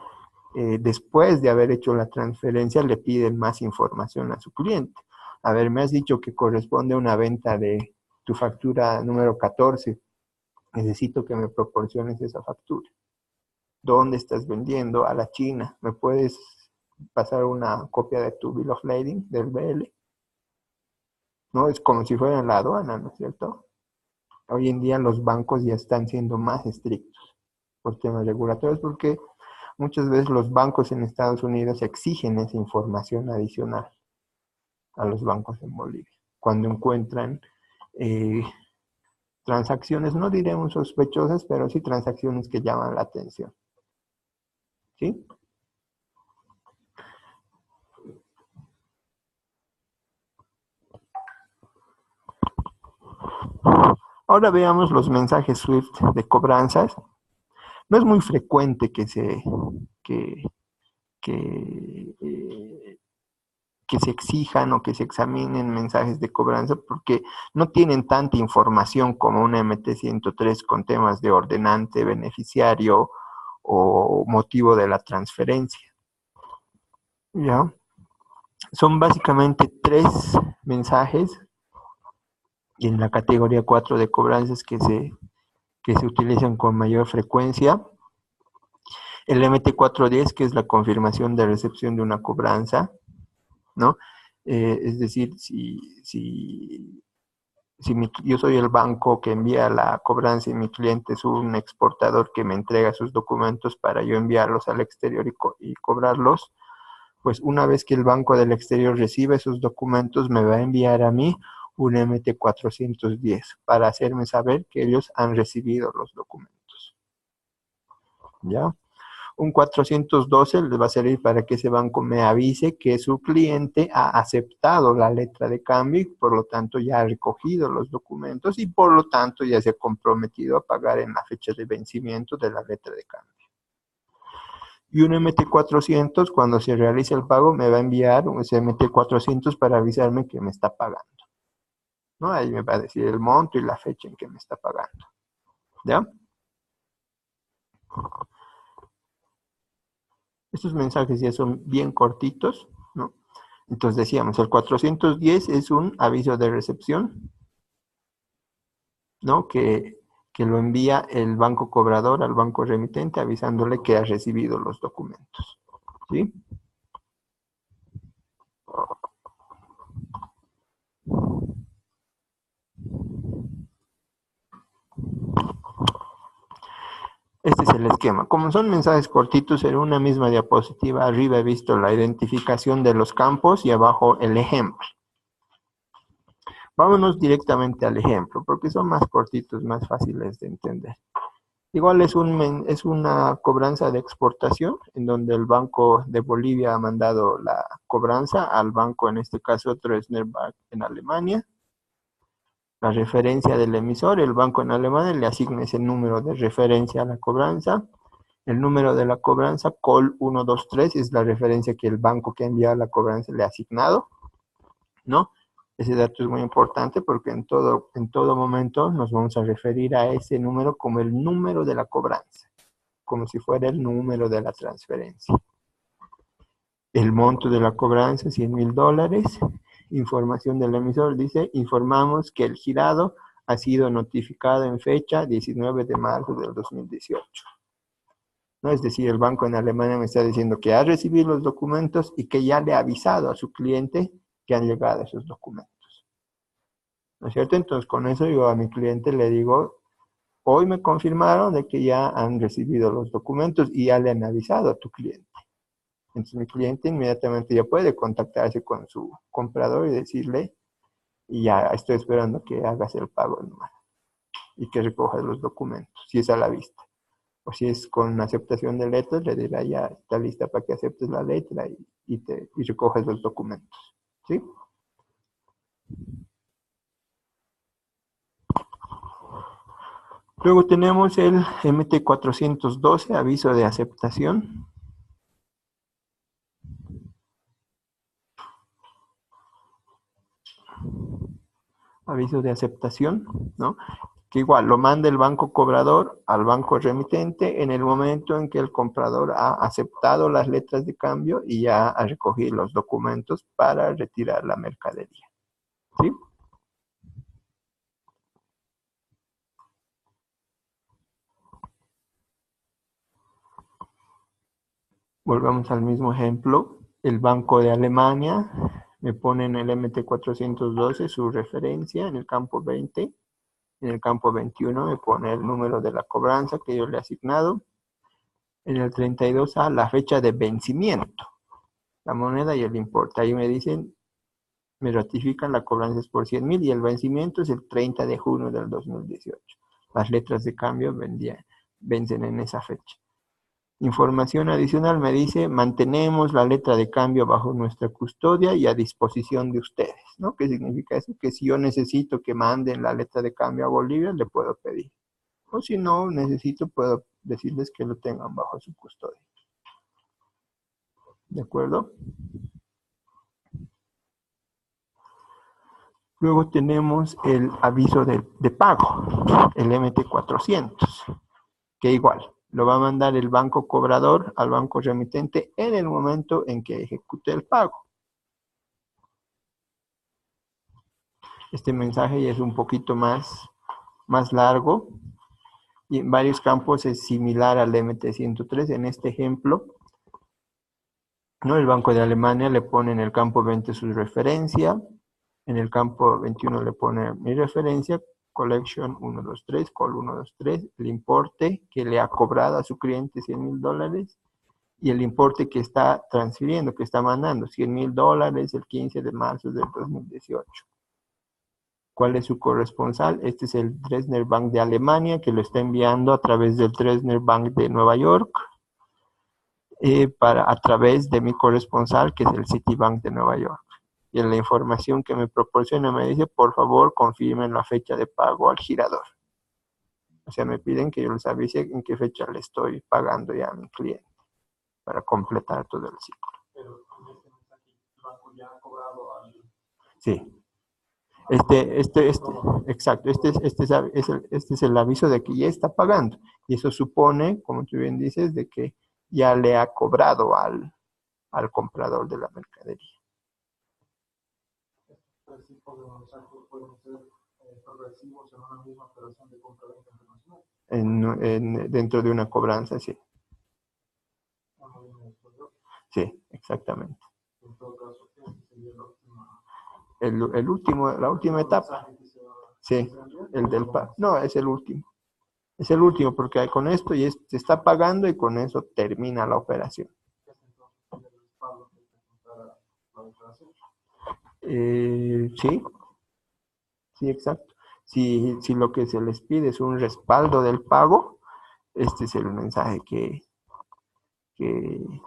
A: después de haber hecho la transferencia, le piden más información a su cliente. A ver, me has dicho que corresponde a una venta de tu factura número 14. Necesito que me proporciones esa factura. ¿Dónde estás vendiendo? A la China. ¿Me puedes pasar una copia de tu Bill of Lading, del BL? No, es como si fuera en la aduana, ¿no es cierto? Hoy en día los bancos ya están siendo más estrictos por temas regulatorios porque muchas veces los bancos en Estados Unidos exigen esa información adicional a los bancos en Bolivia. Cuando encuentran transacciones, no diremos sospechosas, pero sí transacciones que llaman la atención. ¿Sí? Ahora veamos los mensajes SWIFT de cobranzas. No es muy frecuente que se exijan o que se examinen mensajes de cobranza porque no tienen tanta información como una MT-103 con temas de ordenante, beneficiario o motivo de la transferencia. ¿Ya? Son básicamente 3 mensajes en la categoría 4 de cobranzas que se utilizan con mayor frecuencia. El MT-410, que es la confirmación de recepción de una cobranza, ¿no? Es decir, yo soy el banco que envía la cobranza y mi cliente es un exportador que me entrega sus documentos para yo enviarlos al exterior y cobrarlos, pues una vez que el banco del exterior recibe esos documentos, me va a enviar a mí un MT-410 para hacerme saber que ellos han recibido los documentos. ¿Ya? Un 412 le va a servir para que ese banco me avise que su cliente ha aceptado la letra de cambio y por lo tanto ya ha recogido los documentos y por lo tanto ya se ha comprometido a pagar en la fecha de vencimiento de la letra de cambio. Y un MT-400, cuando se realice el pago, me va a enviar ese MT-400 para avisarme que me está pagando, ¿no? Ahí me va a decir el monto y la fecha en que me está pagando. ¿Ya? Estos mensajes ya son bien cortitos, ¿no? Entonces decíamos, el 410 es un aviso de recepción, ¿no? Que lo envía el banco cobrador al banco remitente avisándole que ha recibido los documentos. ¿Sí? Este es el esquema. Como son mensajes cortitos, en una misma diapositiva, arriba he visto la identificación de los campos y abajo el ejemplo. Vámonos directamente al ejemplo, porque son más cortitos, más fáciles de entender. Igual es una cobranza de exportación, en donde el Banco de Bolivia ha mandado la cobranza al banco, en este caso Dresdner Bank en Alemania. La referencia del emisor, el banco en Alemania le asigna ese número de referencia a la cobranza. El número de la cobranza, COL 123, es la referencia que el banco que ha enviado la cobranza le ha asignado, ¿no? Ese dato es muy importante porque en todo momento nos vamos a referir a ese número como el número de la cobranza, como si fuera el número de la transferencia. El monto de la cobranza, $100,000. Información del emisor, dice, informamos que el girado ha sido notificado en fecha 19 de marzo del 2018. ¿No? Es decir, el banco en Alemania me está diciendo que ha recibido los documentos y que ya le ha avisado a su cliente que han llegado esos documentos. ¿No es cierto? Entonces, con eso yo a mi cliente le digo, hoy me confirmaron de que ya han recibido los documentos y ya le han avisado a tu cliente. Entonces, mi cliente inmediatamente ya puede contactarse con su comprador y decirle, y ya estoy esperando que hagas el pago nomás y que recojas los documentos, si es a la vista. O si es con aceptación de letras, le dirá ya está lista para que aceptes la letra y recoges los documentos. ¿Sí? Luego tenemos el MT412, aviso de aceptación. Aviso de aceptación, ¿no? Que igual lo manda el banco cobrador al banco remitente en el momento en que el comprador ha aceptado las letras de cambio y ya ha recogido los documentos para retirar la mercadería. ¿Sí? Volvamos al mismo ejemplo. El Banco de Alemania me pone en el MT412 su referencia en el campo 20. En el campo 21 me pone el número de la cobranza que yo le he asignado. En el 32A la fecha de vencimiento, la moneda y el importe. Ahí me dicen, me ratifican la cobranza es por 100,000 y el vencimiento es el 30 de junio del 2018. Las letras de cambio vencen en esa fecha. Información adicional me dice, mantenemos la letra de cambio bajo nuestra custodia y a disposición de ustedes, ¿no? ¿Qué significa eso? Que si yo necesito que manden la letra de cambio a Bolivia, le puedo pedir. O si no necesito, puedo decirles que lo tengan bajo su custodia. ¿De acuerdo? Luego tenemos el aviso de pago, el MT400, que igual lo va a mandar el banco cobrador al banco remitente en el momento en que ejecute el pago. Este mensaje ya es un poquito más largo y en varios campos es similar al MT103. En este ejemplo, ¿no? El Banco de Alemania le pone en el campo 20 su referencia, en el campo 21 le pone mi referencia, collection 123, call 123, el importe que le ha cobrado a su cliente $100,000 y el importe que está transfiriendo, que está mandando, $100,000 el 15 de marzo del 2018. ¿Cuál es su corresponsal? Este es el Dresdner Bank de Alemania, que lo está enviando a través del Dresdner Bank de Nueva York, a través de mi corresponsal, que es el Citibank de Nueva York. Y en la información que me proporciona me dice, por favor, confirmen la fecha de pago al girador. O sea, me piden que yo les avise en qué fecha le estoy pagando ya a mi cliente para completar todo el ciclo.
B: Pero en este mensaje el banco ya ha cobrado al...
A: Sí. Exacto, este es el aviso de que ya está pagando. Y eso supone, como tú bien dices, de que ya le ha cobrado al comprador de la mercadería.
B: Estos tipos de mensajes pueden ser progresivos en una misma operación de compra-venta internacional.
A: Dentro de una cobranza, sí.
B: Uno viene después de otro.
A: Sí, exactamente.
B: En todo caso, ese sería la última...
A: La última etapa.
B: mensaje que se va
A: Sí,
B: a enviar.
A: el del pago. No, es el último. Es el último, porque con esto ya se está pagando y con eso termina la operación.
B: ¿Qué es entonces el respaldo que presenta la declaración?
A: Sí, sí, exacto. Si lo que se les pide es un respaldo del pago, este es el mensaje que,
B: En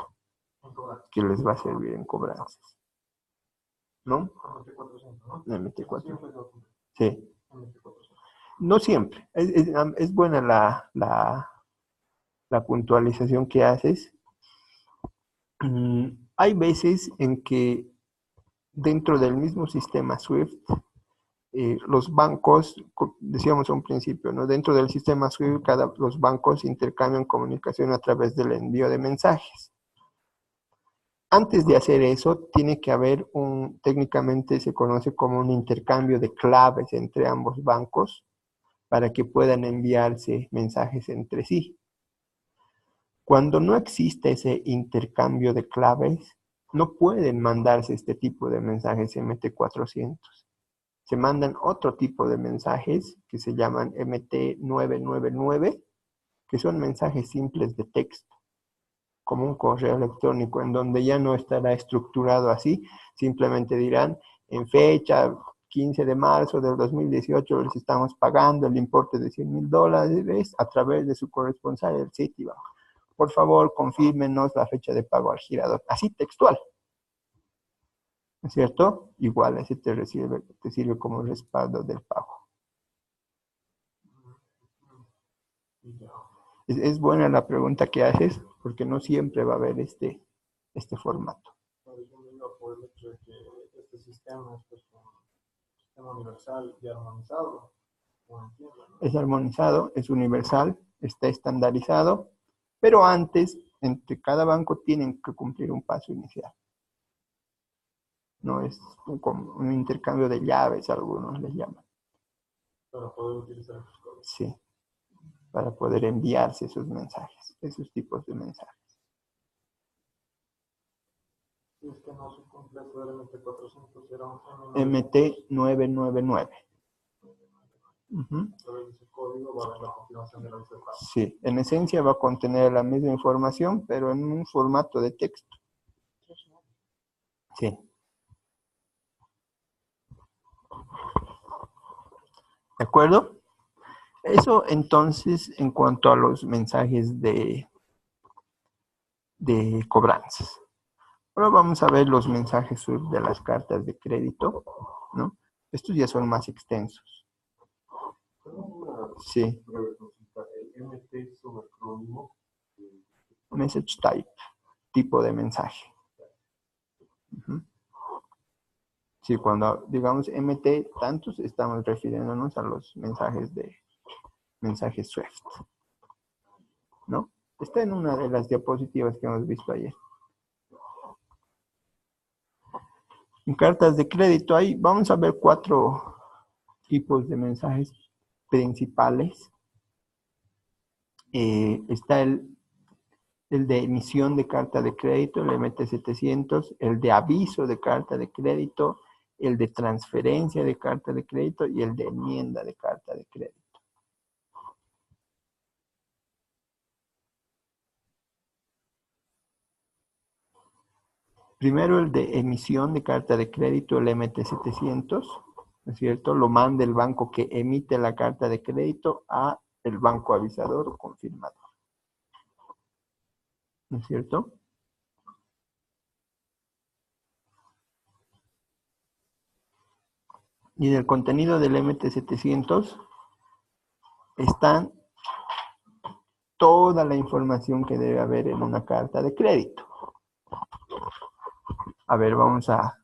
B: cobranza.
A: que les va a servir en cobranzas. ¿No?
B: MT400, ¿no?
A: MT4.
B: Siempre lo cumple.
A: Sí.
B: MT400.
A: No siempre. Es buena la puntualización que haces. Hay veces en que dentro del mismo sistema SWIFT, los bancos, decíamos a un principio, ¿no? Dentro del sistema SWIFT, los bancos intercambian comunicación a través del envío de mensajes. Antes de hacer eso, tiene que haber técnicamente se conoce como un intercambio de claves entre ambos bancos para que puedan enviarse mensajes entre sí. Cuando no existe ese intercambio de claves, no pueden mandarse este tipo de mensajes MT400. Se mandan otro tipo de mensajes que se llaman MT999, que son mensajes simples de texto, como un correo electrónico, en donde ya no estará estructurado así, simplemente dirán, en fecha 15 de marzo del 2018 les estamos pagando el importe de $100,000 a través de su corresponsal, el Citibank. Por favor, confírmenos la fecha de pago al girador. Así textual. ¿No es cierto? Igual, ese te sirve como respaldo del pago. Es buena la pregunta que haces, porque no siempre va a haber este formato.
B: Yo me iba por el hecho de que este sistema es pues, un sistema universal y armonizado. Como entiendo, ¿no?
A: Es armonizado, es universal, está estandarizado, pero antes, entre cada banco tienen que cumplir un paso inicial. No es como un intercambio de llaves, algunos les llaman.
B: Para poder utilizar estos códigos.
A: Sí, para poder enviarse esos mensajes, esos tipos de mensajes.
B: Si es que no su completo del MT400 será un
A: MT999.
B: A través de su código va a haber la confirmación de la visa de pago.
A: Sí, en esencia va a contener la misma información, pero en un formato de texto. Sí. ¿De acuerdo? Eso entonces en cuanto a los mensajes de cobranzas. Ahora vamos a ver los mensajes SWIFT de las cartas de crédito, ¿no? Estos ya son más extensos. Sí.
D: Breve consulta. El MT es un acrónimo.
A: Message type, tipo de mensaje. Sí, cuando digamos MT tantos, estamos refiriéndonos a los mensajes SWIFT, ¿no? Está en una de las diapositivas que hemos visto ayer. En cartas de crédito, ahí vamos a ver 4 tipos de mensajes principales. Está el de emisión de carta de crédito, el MT700, el de aviso de carta de crédito, el de transferencia de carta de crédito y el de enmienda de carta de crédito. Primero el de emisión de carta de crédito, el MT700, ¿no es cierto? Lo manda el banco que emite la carta de crédito a el banco avisador o confirmador. ¿No es cierto? Y en el contenido del MT700 están toda la información que debe haber en una carta de crédito. A ver, vamos a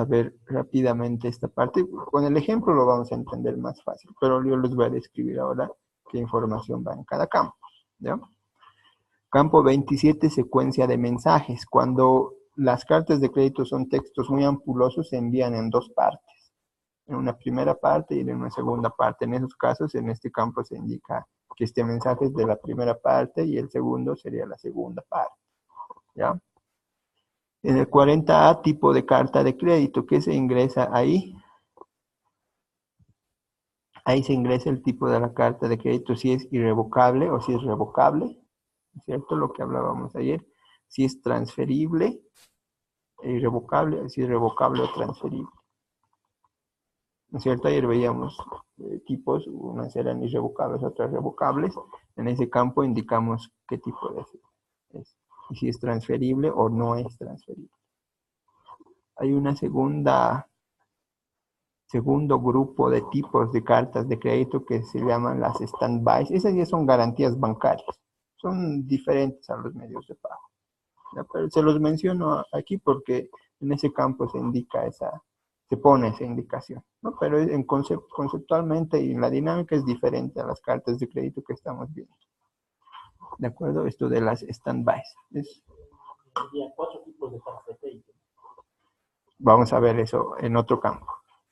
A: ver rápidamente esta parte. Con el ejemplo lo vamos a entender más fácil, pero yo les voy a describir ahora qué información va en cada campo, ¿ya? Campo 27, secuencia de mensajes. Cuando las cartas de crédito son textos muy ampulosos, se envían en 2 partes. En una primera parte y en una segunda parte. En esos casos, en este campo se indica que este mensaje es de la primera parte y el segundo sería la segunda parte, ¿ya? En el 40A, tipo de carta de crédito, ¿qué se ingresa ahí? Ahí se ingresa el tipo de la carta de crédito, si es irrevocable o si es revocable, ¿no es cierto? Lo que hablábamos ayer. Si es transferible, irrevocable, si es revocable o transferible. ¿No es cierto? Ayer veíamos tipos, unas eran irrevocables, otras revocables. En ese campo indicamos qué tipo de es y si es transferible o no es transferible. Hay una segundo grupo de tipos de cartas de crédito que se llaman las stand-bys. Esas ya son garantías bancarias. Son diferentes a los medios de pago. ¿Ya? Pero se los menciono aquí porque en ese campo se pone esa indicación, ¿no? Pero conceptualmente y en la dinámica es diferente a las cartas de crédito que estamos viendo. ¿De acuerdo? Esto de las stand-bys.
C: Había 4 tipos de cartas de crédito.
A: Vamos a ver eso en otro campo.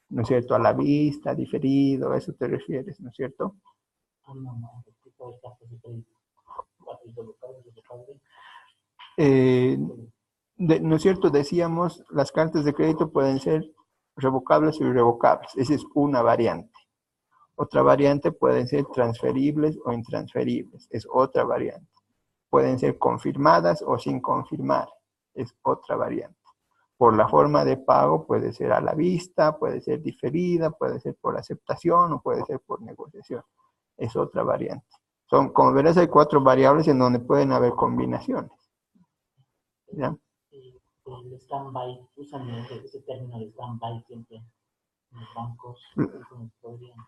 A: ¿No es cierto? A la vista, diferido, a eso te refieres, ¿no es cierto?
C: No, el tipo de cartas de crédito. 4 irrevocables.
A: ¿No es cierto? Decíamos, las cartas de crédito pueden ser revocables o irrevocables. Esa es una variante. Otra variante pueden ser transferibles o intransferibles. Es otra variante. Pueden ser confirmadas o sin confirmar. Es otra variante. Por la forma de pago puede ser a la vista, puede ser diferida, puede ser por aceptación o puede ser por negociación. Es otra variante. Como verás, hay 4 variables en donde pueden haber combinaciones. ¿Ya?
C: El stand-by, usan ese término de stand-by siempre en los bancos.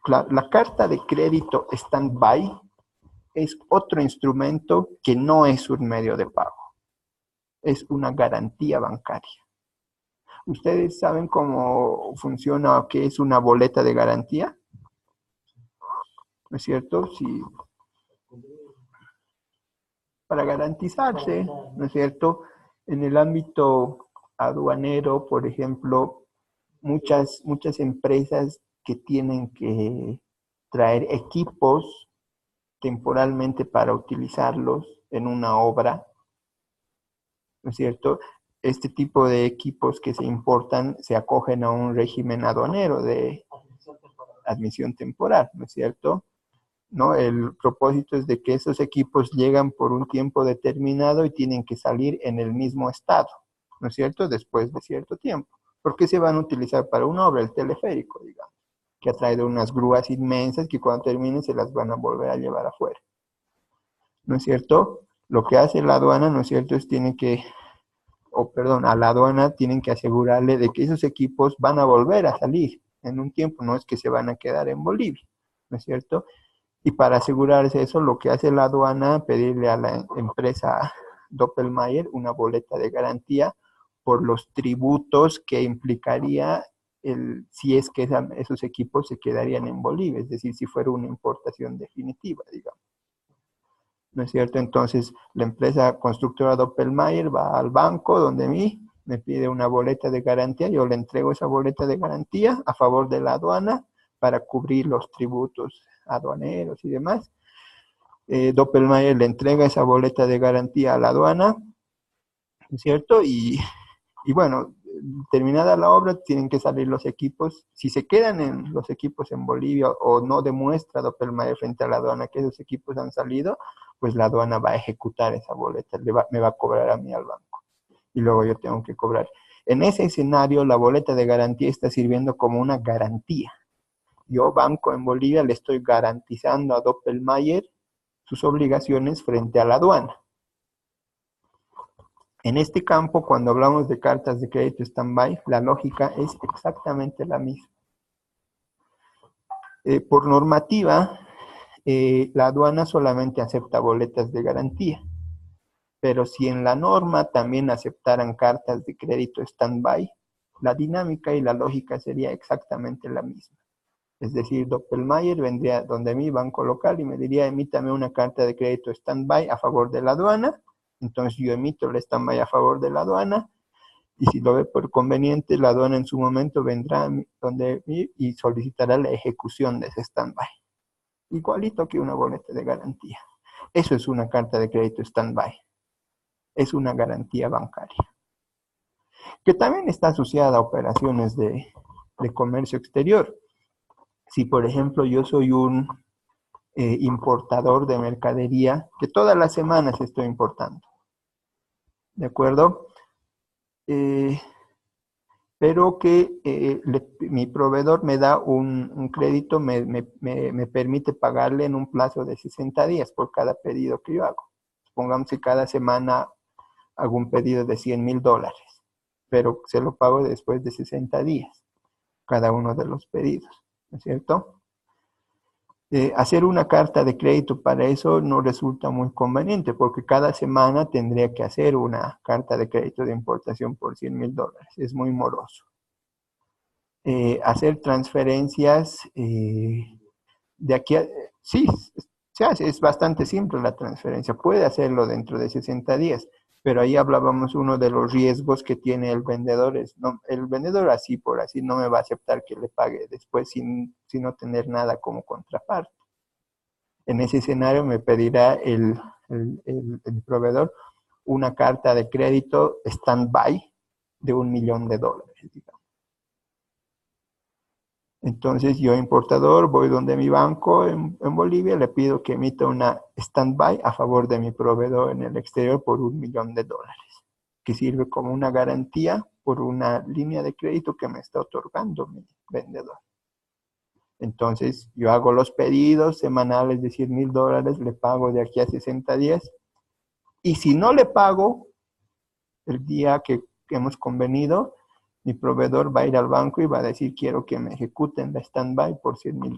A: La carta de crédito stand-by es otro instrumento que no es un medio de pago. Es una garantía bancaria. ¿Ustedes saben cómo funciona o qué es una boleta de garantía? ¿No es cierto? Sí. Para garantizarse, ¿no es cierto? En el ámbito aduanero, por ejemplo, muchas empresas que tienen que traer equipos temporalmente para utilizarlos en una obra, ¿no es cierto? Este tipo de equipos que se importan se acogen a un régimen aduanero de admisión temporal, ¿no es cierto? ¿No? El propósito es de que esos equipos llegan por un tiempo determinado y tienen que salir en el mismo estado, ¿no es cierto? Después de cierto tiempo. ¿Por qué se van a utilizar para una obra? El teleférico, digamos, que ha traído unas grúas inmensas que cuando terminen se las van a volver a llevar afuera, ¿no es cierto? Lo que hace la aduana, ¿no es cierto?, es a la aduana tienen que asegurarle de que esos equipos van a volver a salir en un tiempo, no es que se van a quedar en Bolivia, ¿no es cierto? Y para asegurarse eso, lo que hace la aduana, pedirle a la empresa Doppelmayr una boleta de garantía por los tributos que implicaría si es que esos equipos se quedarían en Bolivia, es decir, si fuera una importación definitiva, digamos. ¿No es cierto? Entonces, la empresa constructora Doppelmayr va al banco donde me pide una boleta de garantía, yo le entrego esa boleta de garantía a favor de la aduana para cubrir los tributos aduaneros y demás. Doppelmayr le entrega esa boleta de garantía a la aduana, ¿no es cierto? Y bueno, terminada la obra, tienen que salir los equipos. Si se quedan los equipos en Bolivia o no demuestra Doppelmayr frente a la aduana que esos equipos han salido, pues la aduana va a ejecutar esa boleta, me va a cobrar a mí al banco. Y luego yo tengo que cobrar. En ese escenario, la boleta de garantía está sirviendo como una garantía. Yo, banco en Bolivia, le estoy garantizando a Doppelmayr sus obligaciones frente a la aduana. En este campo, cuando hablamos de cartas de crédito stand-by, la lógica es exactamente la misma. Por normativa, la aduana solamente acepta boletas de garantía, pero si en la norma también aceptaran cartas de crédito stand-by, la dinámica y la lógica sería exactamente la misma. Es decir, Doppelmayr vendría donde mi banco local y me diría, emítame una carta de crédito stand-by a favor de la aduana. Entonces yo emito el stand-by a favor de la aduana, y si lo ve por conveniente, la aduana en su momento vendrá donde mí y solicitará la ejecución de ese stand-by. Igualito que una boleta de garantía. Eso es una carta de crédito stand-by. Es una garantía bancaria. Que también está asociada a operaciones de comercio exterior. Si, por ejemplo, yo soy un importador de mercadería, que todas las semanas estoy importando, ¿de acuerdo? Pero que mi proveedor me da un crédito, me permite pagarle en un plazo de 60 días por cada pedido que yo hago. Supongamos que cada semana hago un pedido de $100,000, pero se lo pago después de 60 días, cada uno de los pedidos, ¿no es cierto? Hacer una carta de crédito para eso no resulta muy conveniente, porque cada semana tendría que hacer una carta de crédito de importación por $100,000. Es muy moroso. Hacer transferencias de aquí a... Sí, se hace, es bastante simple la transferencia. Puede hacerlo dentro de 60 días, pero ahí hablábamos uno de los riesgos que tiene el vendedor. El vendedor así por así no me va a aceptar que le pague después sin no tener nada como contraparte. En ese escenario me pedirá el proveedor una carta de crédito stand-by de $1 millón, digamos. Entonces yo, importador, voy donde mi banco en Bolivia, le pido que emita una stand-by a favor de mi proveedor en el exterior por $1 millón, que sirve como una garantía por una línea de crédito que me está otorgando mi vendedor. Entonces yo hago los pedidos semanales de $100,000, le pago de aquí a 60 días, y si no le pago el día que hemos convenido, mi proveedor va a ir al banco y va a decir: quiero que me ejecuten la stand-by por $100,000.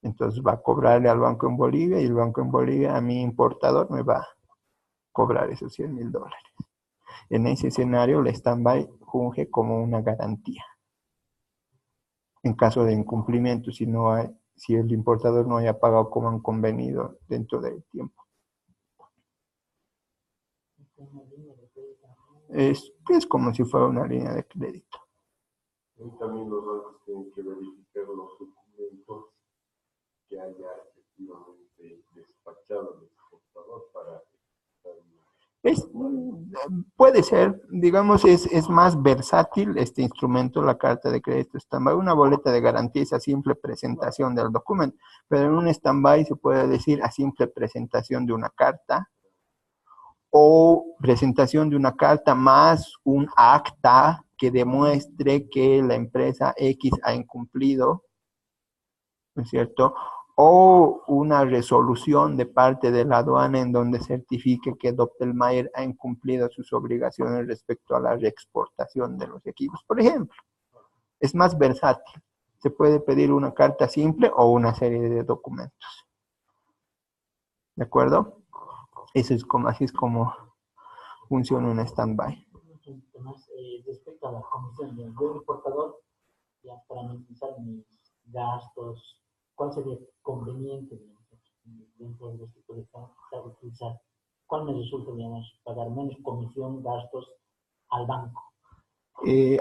A: Entonces va a cobrarle al banco en Bolivia, y el banco en Bolivia a mi importador me va a cobrar esos $100,000. En ese escenario, la stand-by funge como una garantía. En caso de incumplimiento, si el importador no haya pagado como han convenido dentro del tiempo. Es como si fuera una línea de crédito.
D: Y también los bancos tienen que verificar los documentos que haya efectivamente despachado el exportador para...
A: Puede ser, digamos, es más versátil este instrumento, la carta de crédito stand-by. Una boleta de garantía es a simple presentación del documento, pero en un stand-by se puede decir a simple presentación de una carta, o presentación de una carta más un acta que demuestre que la empresa X ha incumplido, ¿no es cierto? O una resolución de parte de la aduana en donde certifique que Doppelmayr ha incumplido sus obligaciones respecto a la reexportación de los equipos, por ejemplo. Es más versátil. Se puede pedir una carta simple o una serie de documentos. ¿De acuerdo? Así es como funciona un stand-by.
C: Respecto a la comisión, yo importador, ya para minimizar mis gastos, ¿cuál sería conveniente dentro de los tipos de cartas utilizar? ¿Cuál me resulta, digamos, pagar menos comisión, gastos al banco?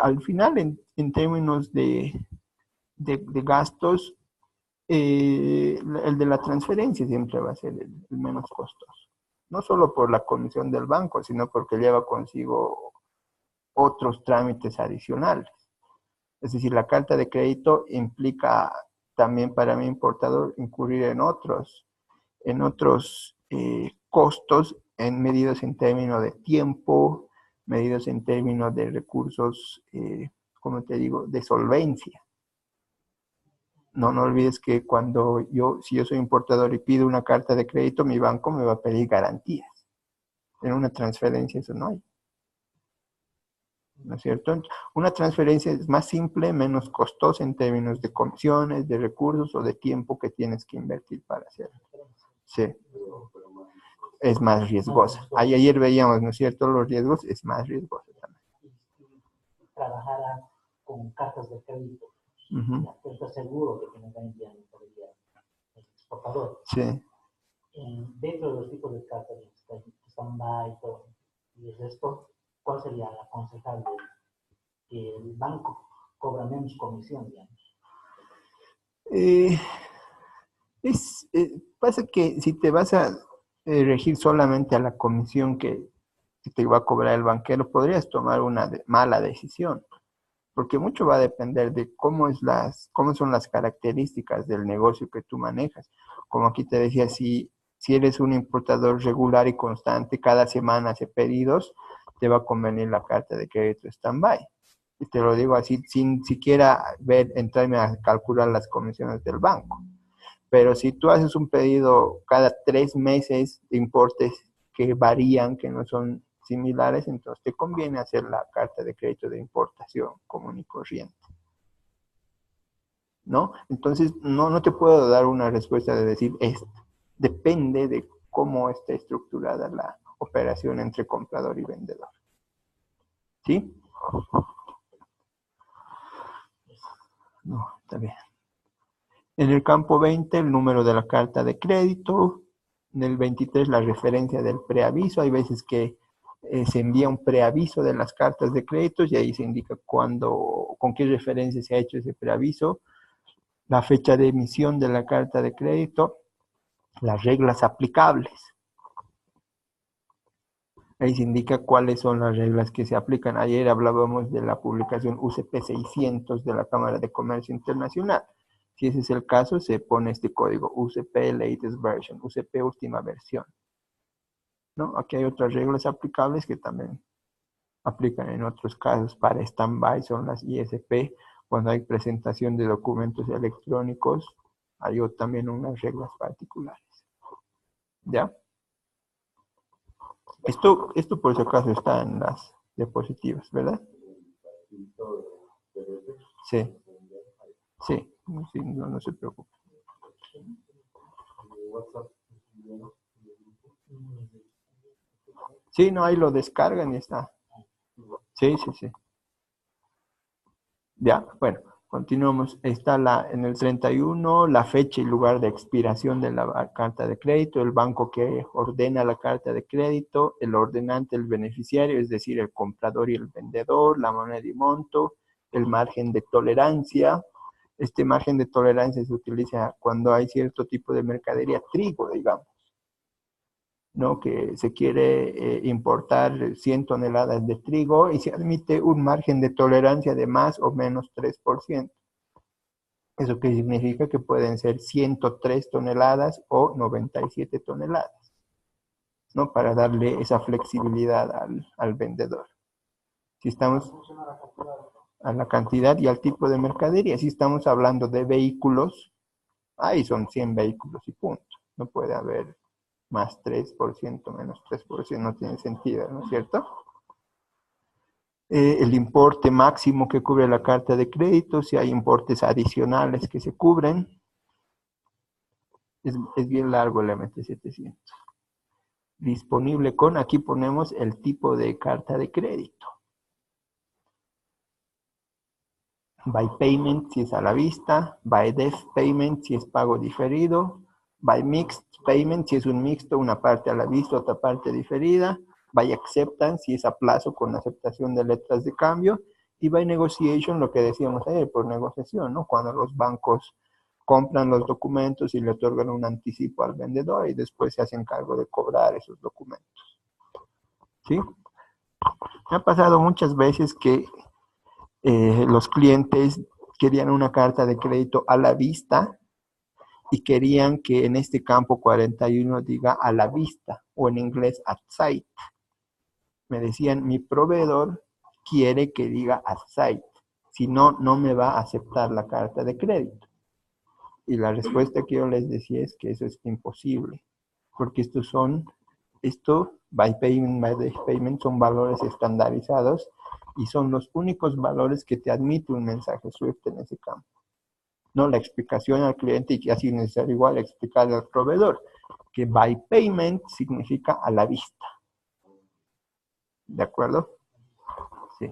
A: Al final, en términos de gastos, el de la transferencia siempre va a ser el menos costoso. No solo por la comisión del banco, sino porque lleva consigo otros trámites adicionales. Es decir, la carta de crédito implica también para mi importador incurrir en otros costos, medidos en términos de tiempo, medidos en términos de recursos, como te digo, de solvencia. No olvides que si yo soy importador y pido una carta de crédito, mi banco me va a pedir garantías. En una transferencia eso no hay. ¿No es cierto? Una transferencia es más simple, menos costosa en términos de comisiones, de recursos o de tiempo que tienes que invertir para hacerlo. Sí. Es más riesgosa. Ayer veíamos, ¿no es cierto? Los riesgos, es más riesgosa también.
C: Trabajara con cartas de crédito. Pero está seguro de que me va a enviar el exportador.
A: Sí.
C: Dentro de los tipos de cartas, stand-by y el resto, ¿cuál sería la aconsejable? Que el banco cobra menos comisión, digamos.
A: Pasa que si te vas a regir solamente a la comisión que te va a cobrar el banquero, podrías tomar una mala decisión. porque mucho va a depender de cómo son las características del negocio que tú manejas. Como aquí te decía, si eres un importador regular y constante, cada semana hace pedidos, te va a convenir la carta de crédito stand-by. Y te lo digo así, sin siquiera entrarme a calcular las comisiones del banco. Pero si tú haces un pedido cada 3 meses de importes que varían, que no son similares, entonces te conviene hacer la carta de crédito de importación común y corriente, ¿no? Entonces, no te puedo dar una respuesta de decir esto. Depende de cómo esté estructurada la operación entre comprador y vendedor. ¿Sí? No, está bien. En el campo 20, el número de la carta de crédito. En el 23, la referencia del preaviso. Hay veces que se envía un preaviso de las cartas de crédito y ahí se indica con qué referencia se ha hecho ese preaviso, la fecha de emisión de la carta de crédito, las reglas aplicables. Ahí se indica cuáles son las reglas que se aplican. Ayer hablábamos de la publicación UCP 600 de la Cámara de Comercio Internacional. Si ese es el caso, se pone este código UCP Latest Version, UCP última versión, ¿no? Aquí hay otras reglas aplicables que también aplican en otros casos. Para stand-by son las ISP. Cuando hay presentación de documentos electrónicos, hay también unas reglas particulares. ¿Ya? Esto por si acaso está en las diapositivas, ¿verdad? Sí. Sí, no se preocupe. Sí, no, ahí lo descargan y está. Sí. Ya, bueno, continuamos. Está en el 31, la fecha y lugar de expiración de la carta de crédito, el banco que ordena la carta de crédito, el ordenante, el beneficiario, es decir, el comprador y el vendedor, la moneda y monto, el margen de tolerancia. Este margen de tolerancia se utiliza cuando hay cierto tipo de mercadería, trigo, digamos, ¿no? Que se quiere importar 100 toneladas de trigo y se admite un margen de tolerancia de más o menos 3%. ¿Eso qué significa? Que pueden ser 103 toneladas o 97 toneladas, ¿no? Para darle esa flexibilidad al vendedor. Si estamos a la cantidad y al tipo de mercadería, si estamos hablando de vehículos, ahí son 100 vehículos y punto. No puede haber más 3%, menos 3%, no tiene sentido, ¿no es cierto? El importe máximo que cubre la carta de crédito, si hay importes adicionales que se cubren. Es bien largo el MT-700. Disponible con, aquí ponemos el tipo de carta de crédito. By payment si es a la vista, by debt payment si es pago diferido, by mixed payment si es un mixto, una parte a la vista, otra parte diferida, by acceptance si es a plazo con aceptación de letras de cambio, y by negotiation, lo que decíamos ayer, por negociación, ¿no? Cuando los bancos compran los documentos y le otorgan un anticipo al vendedor y después se hacen cargo de cobrar esos documentos. ¿Sí? Me ha pasado muchas veces que los clientes querían una carta de crédito a la vista y querían que en este campo 41 diga a la vista o en inglés at sight. Me decían, mi proveedor quiere que diga at sight, si no, no me va a aceptar la carta de crédito. Y la respuesta que yo les decía es que eso es imposible, porque by payment, by debt payment, son valores estandarizados y son los únicos valores que te admite un mensaje SWIFT en ese campo. No la explicación al cliente y que así necesario igual explicarle al proveedor que by payment significa a la vista. ¿De acuerdo? Sí.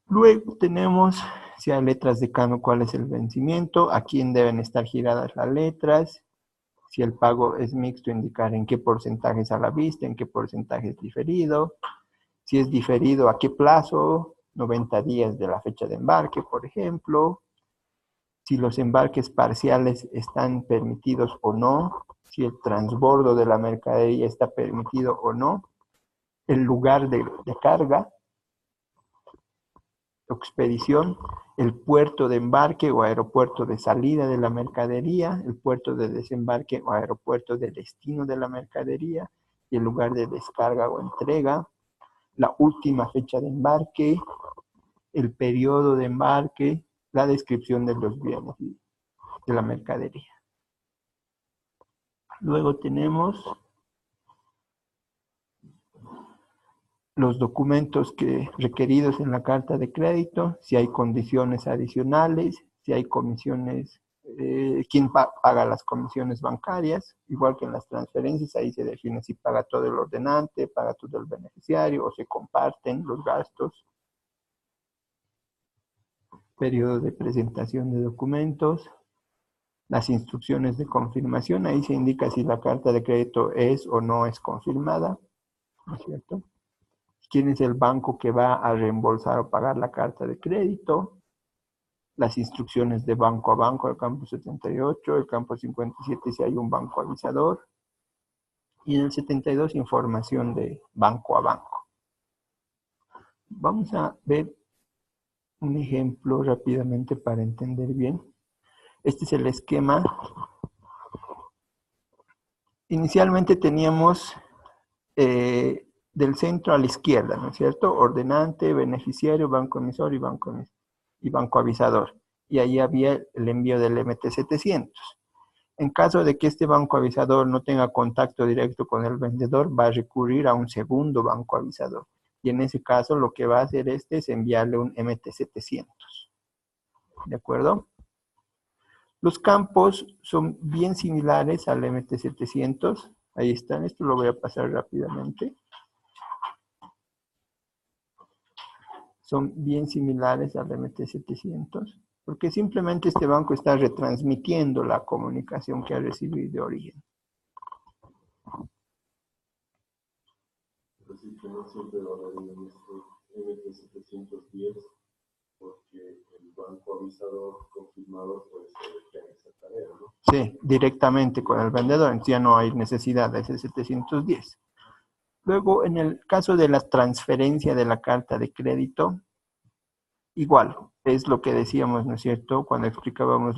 A: Luego tenemos, si hay letras de cambio, cuál es el vencimiento, a quién deben estar giradas las letras. Si el pago es mixto, indicar en qué porcentaje es a la vista, en qué porcentaje es diferido. Si es diferido, a qué plazo, 90 días de la fecha de embarque, por ejemplo. Si los embarques parciales están permitidos o no. Si el transbordo de la mercadería está permitido o no. El lugar de carga, expedición, el puerto de embarque o aeropuerto de salida de la mercadería, el puerto de desembarque o aeropuerto de destino de la mercadería, y el lugar de descarga o entrega, la última fecha de embarque, el periodo de embarque, la descripción de los bienes y de la mercadería. Luego tenemos los documentos requeridos en la carta de crédito, si hay condiciones adicionales, si hay comisiones, quién paga las comisiones bancarias, igual que en las transferencias, ahí se define si paga todo el ordenante, paga todo el beneficiario o se comparten los gastos. Periodo de presentación de documentos, las instrucciones de confirmación, ahí se indica si la carta de crédito es o no es confirmada, ¿no es cierto? ¿Quién es el banco que va a reembolsar o pagar la carta de crédito? Las instrucciones de banco a banco, el campo 78, el campo 57 si hay un banco avisador, y en el 72 información de banco a banco. Vamos a ver un ejemplo rápidamente para entender bien. Este es el esquema. Inicialmente teníamos del centro a la izquierda, ¿no es cierto? Ordenante, beneficiario, banco emisor y banco avisador. Y ahí había el envío del MT-700. En caso de que este banco avisador no tenga contacto directo con el vendedor, va a recurrir a un segundo banco avisador. Y en ese caso lo que va a hacer este es enviarle un MT-700. ¿De acuerdo? Los campos son bien similares al MT-700. Ahí están, esto lo voy a pasar rápidamente. Son bien similares al MT-700, porque simplemente este banco está retransmitiendo la comunicación que ha recibido de origen.
D: Así que no siempre va a haber un MT-710, porque el banco avisador confirmador puede ser el que haga esa tarea, ¿no?
A: Sí, directamente con el vendedor, entonces ya no hay necesidad de ese 710. Luego, en el caso de la transferencia de la carta de crédito, igual, es lo que decíamos, ¿no es cierto? Cuando explicábamos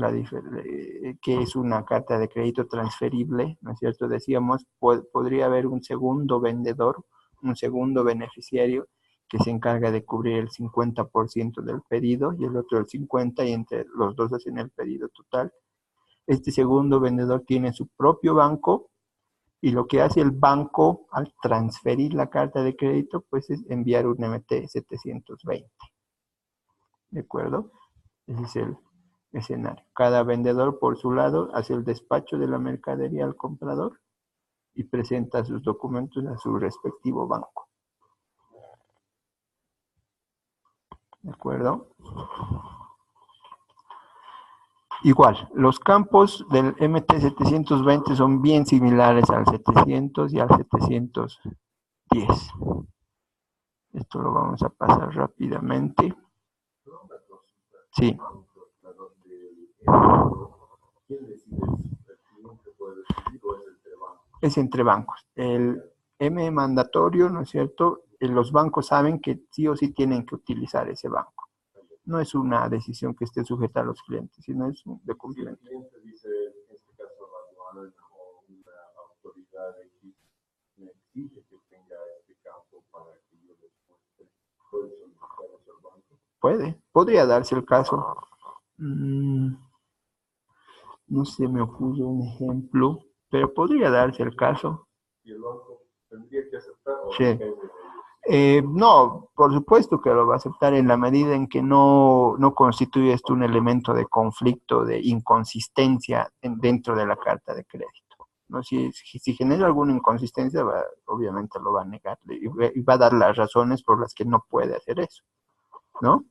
A: qué es una carta de crédito transferible, ¿no es cierto? Decíamos, podría haber un segundo vendedor, un segundo beneficiario que se encarga de cubrir el 50% del pedido y el otro el 50%, y entre los dos hacen el pedido total. Este segundo vendedor tiene su propio banco y lo que hace el banco al transferir la carta de crédito, pues es enviar un MT-720. ¿De acuerdo? Ese es el escenario. Cada vendedor por su lado hace el despacho de la mercadería al comprador y presenta sus documentos a su respectivo banco. ¿De acuerdo? Igual, los campos del MT-720 son bien similares al 700 y al 710. Esto lo vamos a pasar rápidamente. Sí.
D: ¿Quién decide eso? ¿El cliente puede decidir o es entre bancos?
A: Es entre bancos. El M mandatorio, ¿no es cierto? Los bancos saben que sí o sí tienen que utilizar ese banco. No es una decisión que esté sujeta a los clientes, sino es de cumplimiento.
D: Si el cliente dice, en este caso la aduana o una autoridad X me exige que tenga este campo para que yo les muestre, ¿puede solicitar eso al banco?
A: Podría darse el caso. No se me ocurre un ejemplo, pero podría darse el caso.
D: ¿Y el banco tendría que aceptar o
A: Sí.
D: depende de ellos?
A: No, por supuesto que lo va a aceptar en la medida en que no constituye esto un elemento de conflicto, de inconsistencia dentro de la carta de crédito, ¿no? Si genera alguna inconsistencia, obviamente lo va a negar y va a dar las razones por las que no puede hacer eso, ¿no?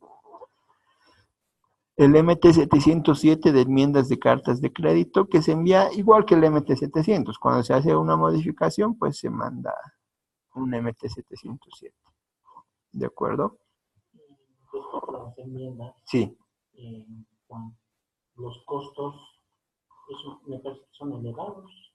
A: El MT-707 de enmiendas de cartas de crédito, que se envía igual que el MT-700. Cuando se hace una modificación, pues se manda un MT-707. ¿De acuerdo?
C: Respecto a las enmiendas,
A: Sí.
C: Los costos, eso me parece que son elevados.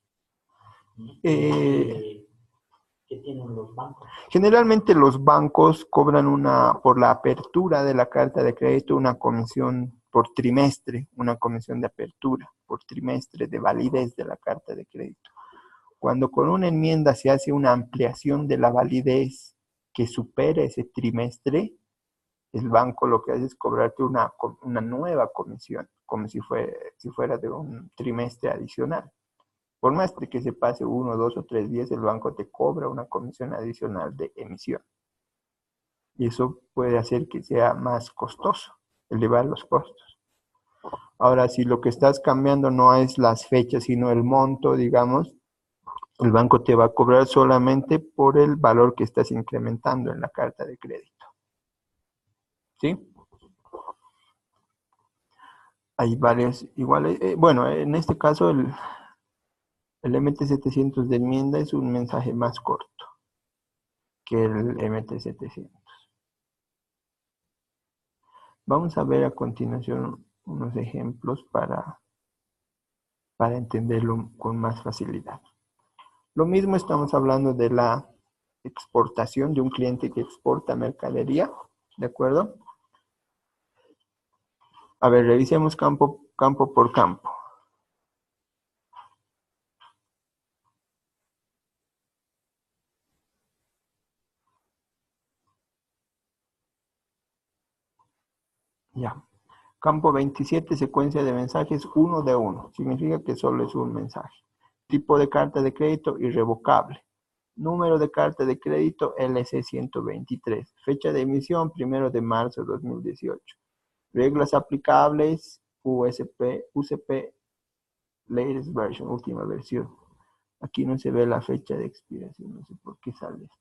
C: que tienen los bancos.
A: Generalmente los bancos cobran por la apertura de la carta de crédito una comisión por trimestre, una comisión de apertura por trimestre de validez de la carta de crédito. Cuando con una enmienda se hace una ampliación de la validez que supere ese trimestre, el banco lo que hace es cobrarte una nueva comisión, como si fuera de un trimestre adicional. Por más que se pase 1, 2 o 3 días, el banco te cobra una comisión adicional de emisión. Y eso puede hacer que sea más costoso, elevar los costos. Ahora, si lo que estás cambiando no es las fechas, sino el monto, digamos, el banco te va a cobrar solamente por el valor que estás incrementando en la carta de crédito. ¿Sí? Hay varios iguales. Bueno, en este caso el MT-700 de enmienda es un mensaje más corto que el MT-700. Vamos a ver a continuación unos ejemplos para entenderlo con más facilidad. Lo mismo estamos hablando de la exportación de un cliente que exporta mercadería, ¿de acuerdo? A ver, revisemos campo por campo. Ya. Campo 27, secuencia de mensajes 1 de 1. Significa que solo es un mensaje. Tipo de carta de crédito irrevocable. Número de carta de crédito LC123. Fecha de emisión 1 de marzo de 2018. Reglas aplicables UCP Latest Version, última versión. Aquí no se ve la fecha de expiración, no sé por qué sale esto.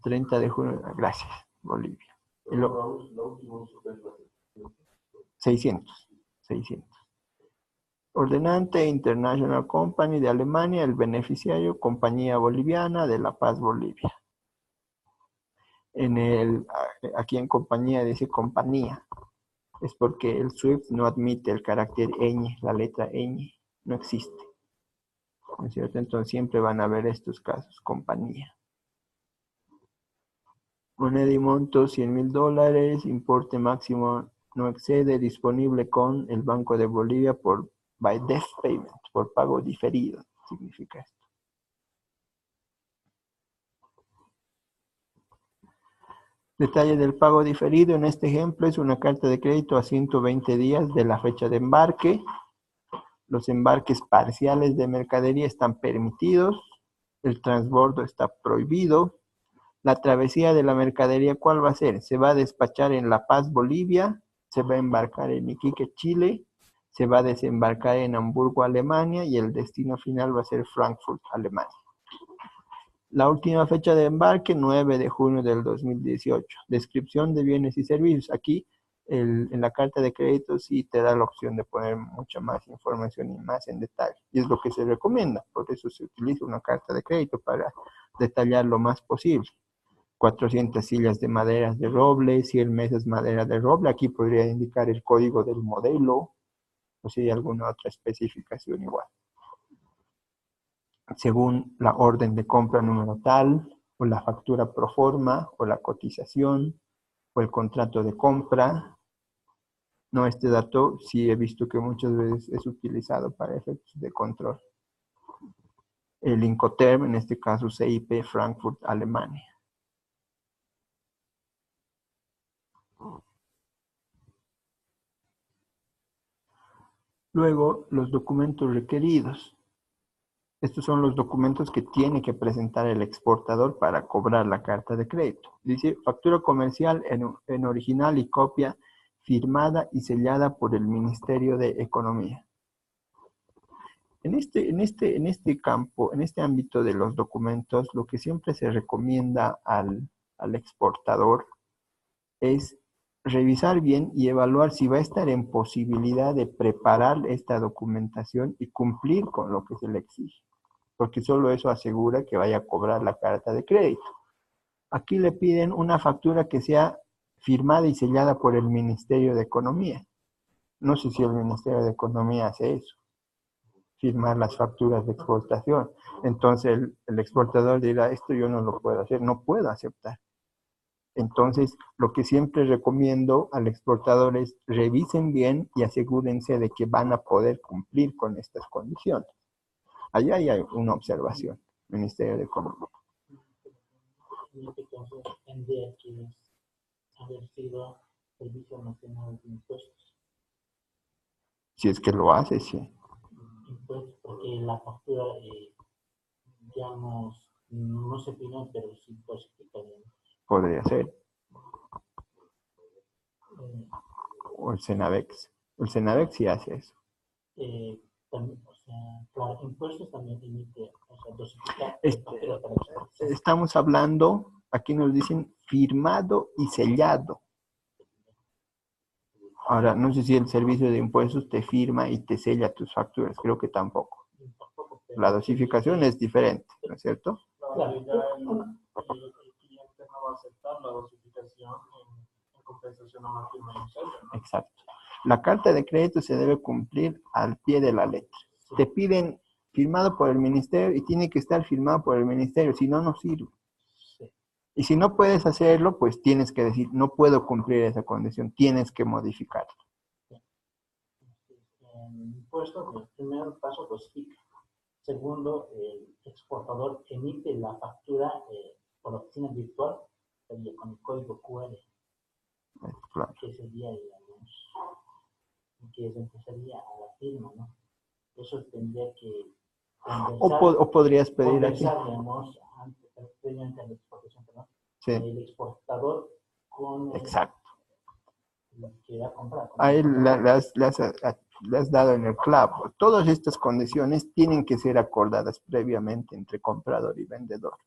A: 30 de junio, gracias, Bolivia. 600. Ordenante International Company de Alemania, el beneficiario, Compañía Boliviana de La Paz, Bolivia. Aquí en compañía dice compañía. Es porque el SWIFT no admite el carácter ñ, la letra ñ, no existe. ¿No es cierto? Entonces siempre van a haber estos casos, compañía. Moneda y monto $100,000, importe máximo no excede, disponible con el Banco de Bolivia by deferred payment, por pago diferido, significa esto. Detalle del pago diferido, en este ejemplo es una carta de crédito a 120 días de la fecha de embarque. Los embarques parciales de mercadería están permitidos, el transbordo está prohibido. La travesía de la mercadería, ¿cuál va a ser? Se va a despachar en La Paz, Bolivia, se va a embarcar en Iquique, Chile, se va a desembarcar en Hamburgo, Alemania, y el destino final va a ser Frankfurt, Alemania. La última fecha de embarque, 9 de junio del 2018. Descripción de bienes y servicios. Aquí, en la carta de crédito, sí te da la opción de poner mucha más información y más en detalle. Y es lo que se recomienda. Por eso se utiliza una carta de crédito, para detallar lo más posible. 400 sillas de madera de roble, 100 mesas madera de roble. Aquí podría indicar el código del modelo, o si hay alguna otra especificación igual. Según la orden de compra número tal, o la factura pro forma, o la cotización, o el contrato de compra. No, este dato sí he visto que muchas veces es utilizado para efectos de control. El Incoterm, en este caso CIP Frankfurt, Alemania. Luego, los documentos requeridos. Estos son los documentos que tiene que presentar el exportador para cobrar la carta de crédito. Dice, factura comercial en original y copia, firmada y sellada por el Ministerio de Economía. En este campo, en este ámbito de los documentos, lo que siempre se recomienda al exportador es revisar bien y evaluar si va a estar en posibilidad de preparar esta documentación y cumplir con lo que se le exige, porque solo eso asegura que vaya a cobrar la carta de crédito. Aquí le piden una factura que sea firmada y sellada por el Ministerio de Economía. No sé si el Ministerio de Economía hace eso. firmar las facturas de exportación. Entonces el exportador dirá, esto yo no lo puedo hacer, no puedo aceptar. Entonces, lo que siempre recomiendo al exportador es revisen bien y asegúrense de que van a poder cumplir con estas condiciones. Allá hay una observación, Ministerio de Economía.
C: En este caso, tendría que haber sido Servicio Nacional de Impuestos.
A: Si es que lo hace, sí.
C: Impuestos, porque la factura, digamos, no se pide, pero sí clasifica, digamos.
A: Podría ser.
C: Eh,
A: O el Cenavex. El Cenavex sí hace eso.
C: También, o sea, claro, impuestos también emite, o sea, dosificar
A: Este,
C: para exportación.
A: Estamos hablando, aquí nos dicen firmado y sellado. Ahora, no sé si el servicio de impuestos te firma y te sella tus facturas, creo que tampoco.
C: Tampoco, pero
A: La dosificación es diferente, ¿no es cierto?
B: Claro, y ya el cliente no va a aceptar la dosificación en compensación a una firma de un sello, ¿no?
A: Exacto. La carta de crédito se debe cumplir al pie de la letra. Te piden firmado por el ministerio y tiene que estar firmado por el ministerio, si no, no sirve.
C: sí.
A: Y si no puedes hacerlo, pues tienes que decir, no puedo cumplir esa condición, tienes que modificarlo.
C: En impuestos, el primer paso dosifica. Segundo, el exportador emite la factura por oficina virtual, sería con el código QR,
A: Claro.
C: que sería, digamos, que se empezaría a la firma, ¿no? Eso tendría que conversar,
A: O podrías pedir aquí.
C: digamos, previamente a la exportación, ¿no?
A: Sí,
C: El exportador con
A: exacto.
C: el que va a comprar.
A: Ahí le has dado en el clavo. Todas estas condiciones tienen que ser acordadas previamente entre comprador y vendedor.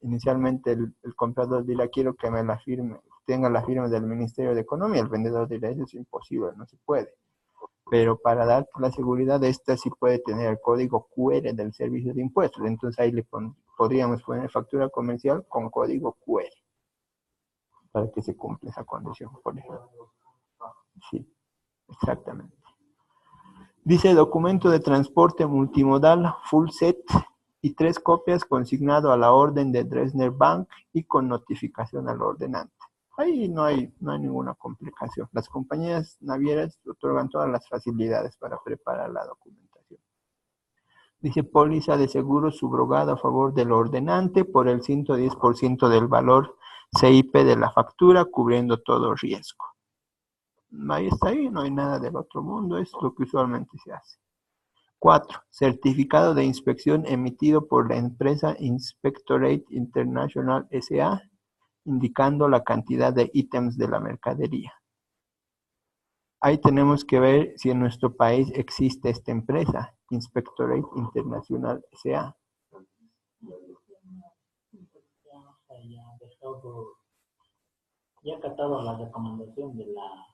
A: Inicialmente el comprador dirá, quiero que me la firme, tenga la firma del Ministerio de Economía. El vendedor dirá, eso es imposible, no se puede. Pero para darte la seguridad, esta sí puede tener el código QR del servicio de impuestos. Entonces ahí podríamos poner factura comercial con código QR para que se cumpla esa condición, por ejemplo. Sí, exactamente. Dice documento de transporte multimodal full set y 3 copias consignado a la orden de Dresdner Bank y con notificación al ordenante. Ahí no hay ninguna complicación. Las compañías navieras otorgan todas las facilidades para preparar la documentación. Dice póliza de seguro subrogada a favor del ordenante por el 110% del valor CIP de la factura, cubriendo todo riesgo. Ahí está, ahí no hay nada del otro mundo, es lo que usualmente se hace. 4. Certificado de inspección emitido por la empresa Inspectorate International S.A., indicando la cantidad de ítems de la mercadería. Ahí tenemos que ver si en nuestro país existe esta empresa, Inspectorate International S.A.
C: Ya ha acatado la recomendación de la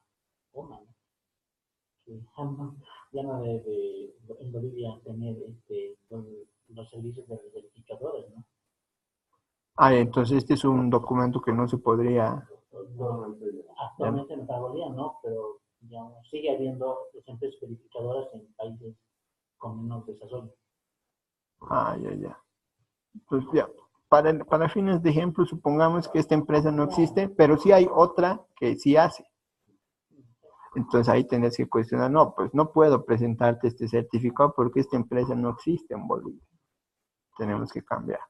C: OMA, ¿no? Que ya no debe en Bolivia tener los servicios de los verificadores, ¿no?
A: Entonces este es un documento que no se podría...
C: Actualmente en Bolivia no, pero digamos, sigue habiendo empresas verificadoras en países con menos desarrollo.
A: Ya. Pues ya, para fines de ejemplo, supongamos que esta empresa no existe, pero sí hay otra que sí hace. Entonces ahí tendrás que cuestionar, no, pues no puedo presentarte este certificado porque esta empresa no existe en Bolivia. Tenemos que cambiar.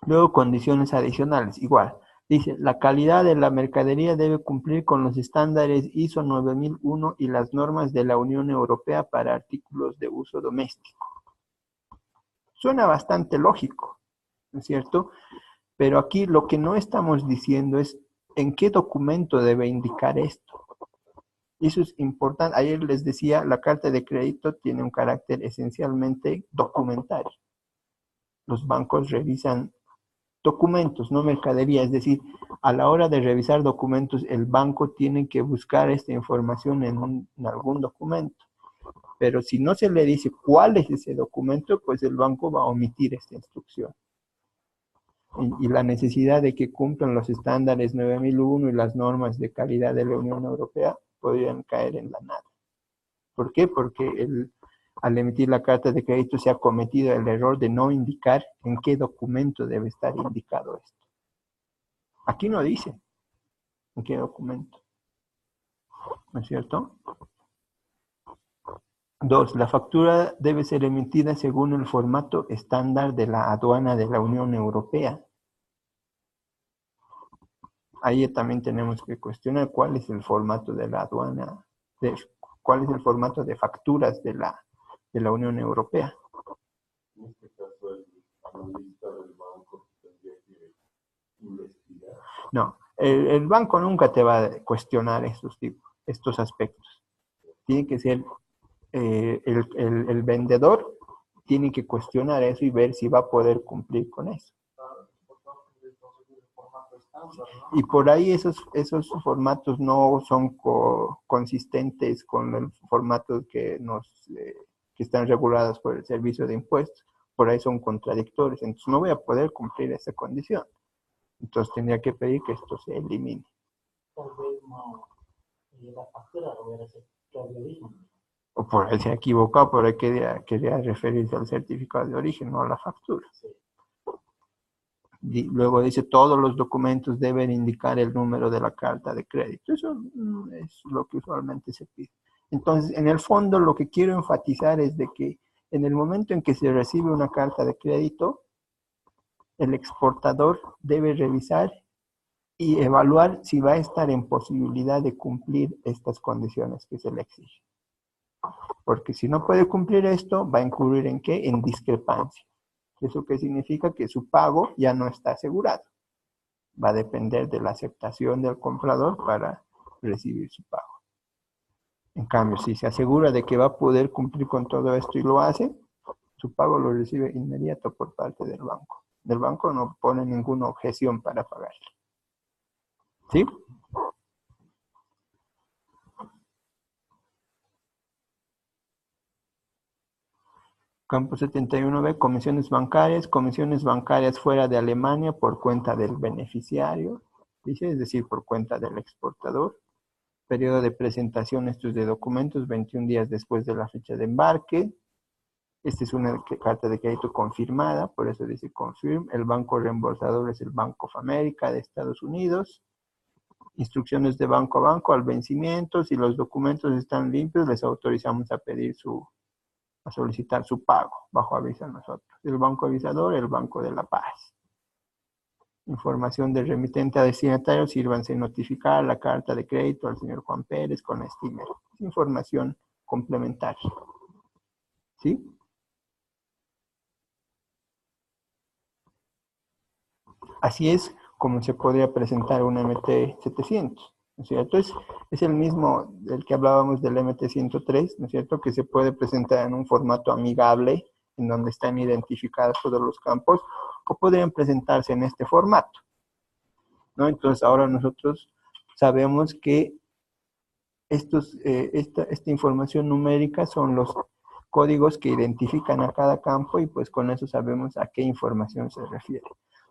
A: Luego, condiciones adicionales, igual. Dice, la calidad de la mercadería debe cumplir con los estándares ISO 9001 y las normas de la Unión Europea para artículos de uso doméstico. Suena bastante lógico, ¿no es cierto? Pero aquí lo que no estamos diciendo es en qué documento debe indicar esto. Eso es importante. Ayer les decía, la carta de crédito tiene un carácter esencialmente documentario. Los bancos revisan documentos, no mercadería. Es decir, a la hora de revisar documentos, el banco tiene que buscar esta información en algún documento. Pero si no se le dice cuál es ese documento, pues el banco va a omitir esta instrucción. Y la necesidad de que cumplan los estándares 9001 y las normas de calidad de la Unión Europea podrían caer en la nada. ¿Por qué? Porque al emitir la carta de crédito se ha cometido el error de no indicar en qué documento debe estar indicado esto. Aquí no dice en qué documento, ¿no es cierto? 2. La factura debe ser emitida según el formato estándar de la aduana de la Unión Europea. Ahí también tenemos que cuestionar cuál es el formato de la aduana, cuál es el formato de facturas de la Unión Europea.
D: En este caso, el analista del banco tendría que investigar.
A: No, el banco nunca te va a cuestionar estos aspectos. Tiene que ser el vendedor, tiene que cuestionar eso y ver si va a poder cumplir con eso. Y por ahí esos formatos no son consistentes con el formato que están regulados por el Servicio de Impuestos. Por ahí son contradictorios. Entonces no voy a poder cumplir esa condición. Entonces tendría que pedir que esto se elimine.
C: Tal vez no, la factura lo hubiera hecho de origen.
A: O por ahí se ha equivocado, por ahí quería referirse al certificado de origen, no a la factura.
C: Sí.
A: Luego dice, todos los documentos deben indicar el número de la carta de crédito. Eso es lo que usualmente se pide. Entonces, en el fondo, lo que quiero enfatizar es de que en el momento en que se recibe una carta de crédito, el exportador debe revisar y evaluar si va a estar en posibilidad de cumplir estas condiciones que se le exigen. Porque si no puede cumplir esto, va a incurrir ¿en qué? En discrepancia. ¿Eso qué significa? Que su pago ya no está asegurado. Va a depender de la aceptación del comprador para recibir su pago. En cambio, si se asegura de que va a poder cumplir con todo esto y lo hace, su pago lo recibe inmediato por parte del banco. Del banco no pone ninguna objeción para pagarle. ¿Sí? Campo 71B, comisiones bancarias fuera de Alemania por cuenta del beneficiario, dice, es decir, por cuenta del exportador. Periodo de presentación estos de documentos, 21 días después de la fecha de embarque. Esta es una carta de crédito confirmada, por eso dice confirm. El banco reembolsador es el Bank of America de Estados Unidos. Instrucciones de banco a banco al vencimiento. Si los documentos están limpios, les autorizamos a solicitar su pago, bajo aviso a nosotros. El banco avisador, el Banco de la Paz. Información del remitente a destinatario, sírvanse notificar la carta de crédito al señor Juan Pérez con este email. Información complementaria. ¿Sí? Así es como se podría presentar un MT-700, ¿no es cierto? Es el mismo del que hablábamos del MT-103, ¿no es cierto? Que se puede presentar en un formato amigable, en donde están identificados todos los campos, o podrían presentarse en este formato, ¿no? Entonces ahora nosotros sabemos que esta información numérica son los códigos que identifican a cada campo y pues con eso sabemos a qué información se refiere.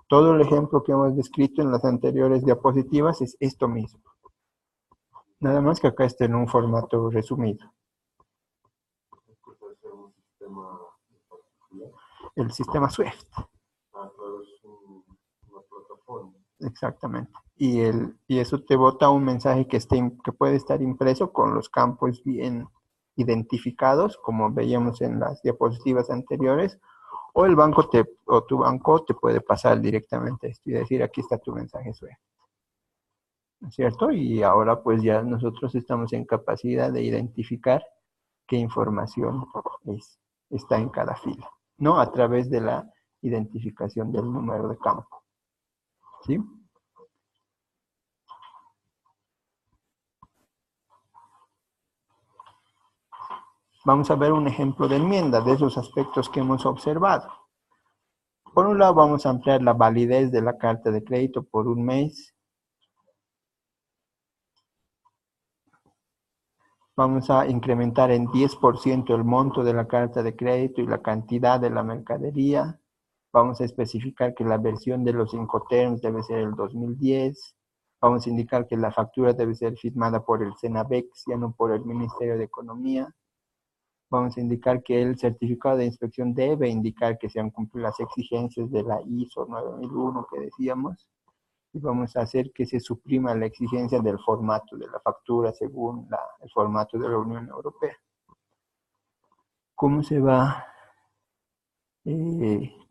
A: Todo el ejemplo que hemos descrito en las anteriores diapositivas es esto mismo. Nada más que acá está en un formato resumido. El sistema SWIFT. Exactamente. Y eso te bota un mensaje que puede estar impreso con los campos bien identificados, como veíamos en las diapositivas anteriores, o tu banco te puede pasar directamente esto y decir, aquí está tu mensaje SWIFT. ¿No es cierto? Y ahora pues ya nosotros estamos en capacidad de identificar qué información está en cada fila, ¿no? A través de la identificación del número de campo. ¿Sí? Vamos a ver un ejemplo de enmienda de esos aspectos que hemos observado. Por un lado, vamos a ampliar la validez de la carta de crédito por un mes. Vamos a incrementar en 10% el monto de la carta de crédito y la cantidad de la mercadería. Vamos a especificar que la versión de los Incoterms debe ser el 2010. Vamos a indicar que la factura debe ser firmada por el CENAVEX, ya no por el Ministerio de Economía. Vamos a indicar que el certificado de inspección debe indicar que se han cumplido las exigencias de la ISO 9001 que decíamos. Y vamos a hacer que se suprima la exigencia del formato de la factura según el formato de la Unión Europea. ¿Cómo se va a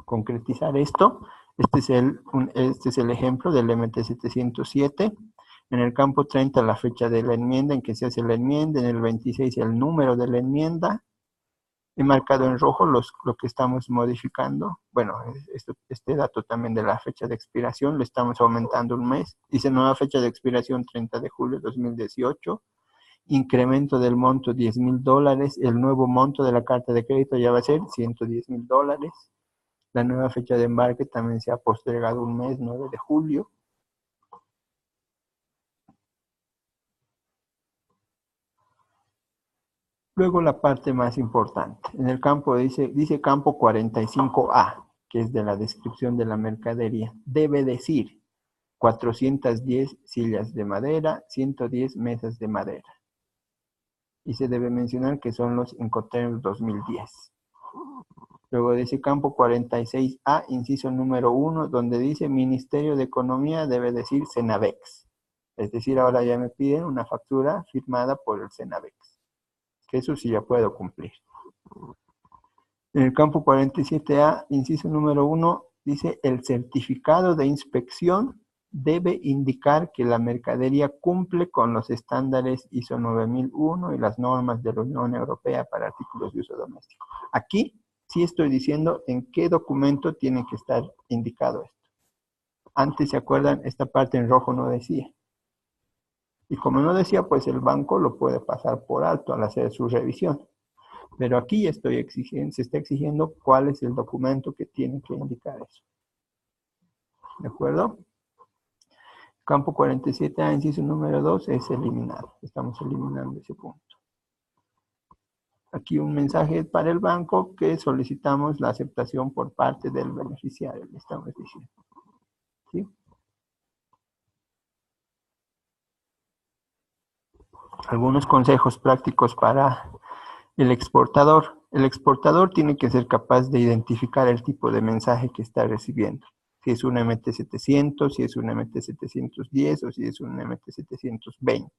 A: concretizar esto? Este es el ejemplo del MT-707. En el campo 30 la fecha de la enmienda en que se hace la enmienda, en el 26 el número de la enmienda. He marcado en rojo lo que estamos modificando. Bueno, este dato también de la fecha de expiración, lo estamos aumentando un mes. Dice nueva fecha de expiración 30 de julio de 2018. Incremento del monto $10,000. El nuevo monto de la carta de crédito ya va a ser $110,000. La nueva fecha de embarque también se ha postergado un mes, 9 de julio. Luego la parte más importante. En el campo dice campo 45A, que es de la descripción de la mercadería. Debe decir 410 sillas de madera, 110 mesas de madera. Y se debe mencionar que son los Incoterms 2010. Luego dice campo 46A, inciso número 1, donde dice Ministerio de Economía, debe decir Cenavex. Es decir, ahora ya me piden una factura firmada por el Cenavex. Que eso sí ya puedo cumplir. En el campo 47A, inciso número 1, dice el certificado de inspección debe indicar que la mercadería cumple con los estándares ISO 9001 y las normas de la Unión Europea para artículos de uso doméstico. Aquí sí estoy diciendo en qué documento tiene que estar indicado esto. Antes, ¿se acuerdan? Esta parte en rojo no decía. Y como no decía, pues el banco lo puede pasar por alto al hacer su revisión. Pero aquí se está exigiendo cuál es el documento que tiene que indicar eso. ¿De acuerdo? Campo 47A, inciso número 2, es eliminado. Estamos eliminando ese punto. Aquí un mensaje para el banco que solicitamos la aceptación por parte del beneficiario, le estamos diciendo. ¿Sí? Algunos consejos prácticos para el exportador. El exportador tiene que ser capaz de identificar el tipo de mensaje que está recibiendo. Si es un MT-700, si es un MT-710 o si es un MT-720.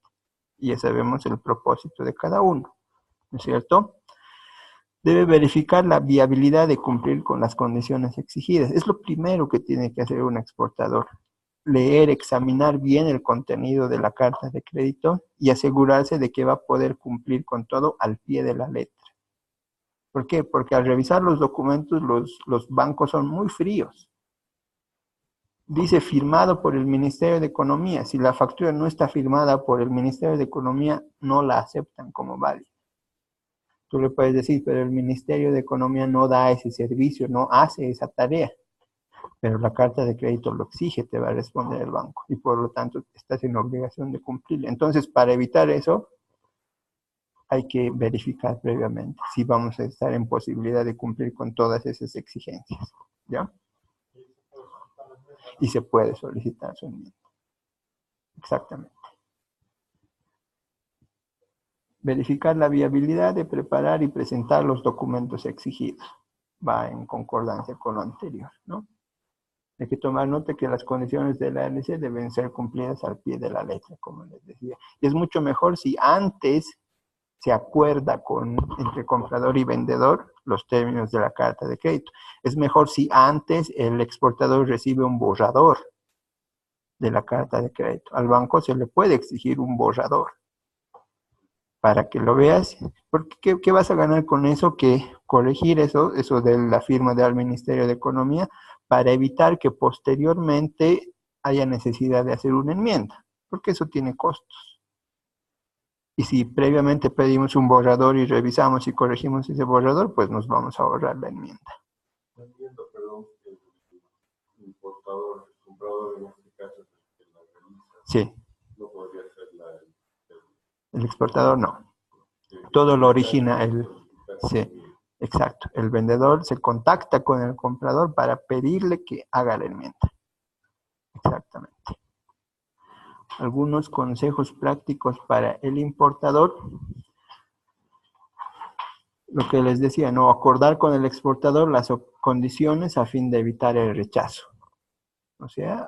A: Y ya sabemos el propósito de cada uno, ¿no es cierto? Debe verificar la viabilidad de cumplir con las condiciones exigidas. Es lo primero que tiene que hacer un exportador. Leer, examinar bien el contenido de la carta de crédito y asegurarse de que va a poder cumplir con todo al pie de la letra. ¿Por qué? Porque al revisar los documentos los bancos son muy fríos. Dice firmado por el Ministerio de Economía. Si la factura no está firmada por el Ministerio de Economía, no la aceptan como válida. Tú le puedes decir, pero el Ministerio de Economía no da ese servicio, no hace esa tarea. Pero la carta de crédito lo exige, te va a responder el banco. Y por lo tanto, estás en obligación de cumplir. Entonces, para evitar eso, hay que verificar previamente si vamos a estar en posibilidad de cumplir con todas esas exigencias. ¿Ya? Y se puede solicitar su enmienda. Exactamente. Verificar la viabilidad de preparar y presentar los documentos exigidos. Va en concordancia con lo anterior, ¿no? Hay que tomar nota que las condiciones de la ALC deben ser cumplidas al pie de la letra, como les decía. Y es mucho mejor si antes se acuerda entre comprador y vendedor los términos de la carta de crédito. Es mejor si antes el exportador recibe un borrador de la carta de crédito. Al banco se le puede exigir un borrador para que lo veas. Porque ¿qué vas a ganar con eso? Que corregir eso de la firma del Ministerio de Economía para evitar que posteriormente haya necesidad de hacer una enmienda, porque eso tiene costos. Y si previamente pedimos un borrador y revisamos y corregimos ese borrador, pues nos vamos a ahorrar la enmienda.
D: No entiendo, perdón, el importador, el comprador en este caso, que la realiza,
A: Sí.
D: no podría ser
A: El exportador no. Todo lo origina sí, exacto. El vendedor se contacta con el comprador para pedirle que haga la enmienda. Exactamente. Algunos consejos prácticos para el importador. lo que les decía, ¿no? Acordar con el exportador las condiciones a fin de evitar el rechazo. O sea,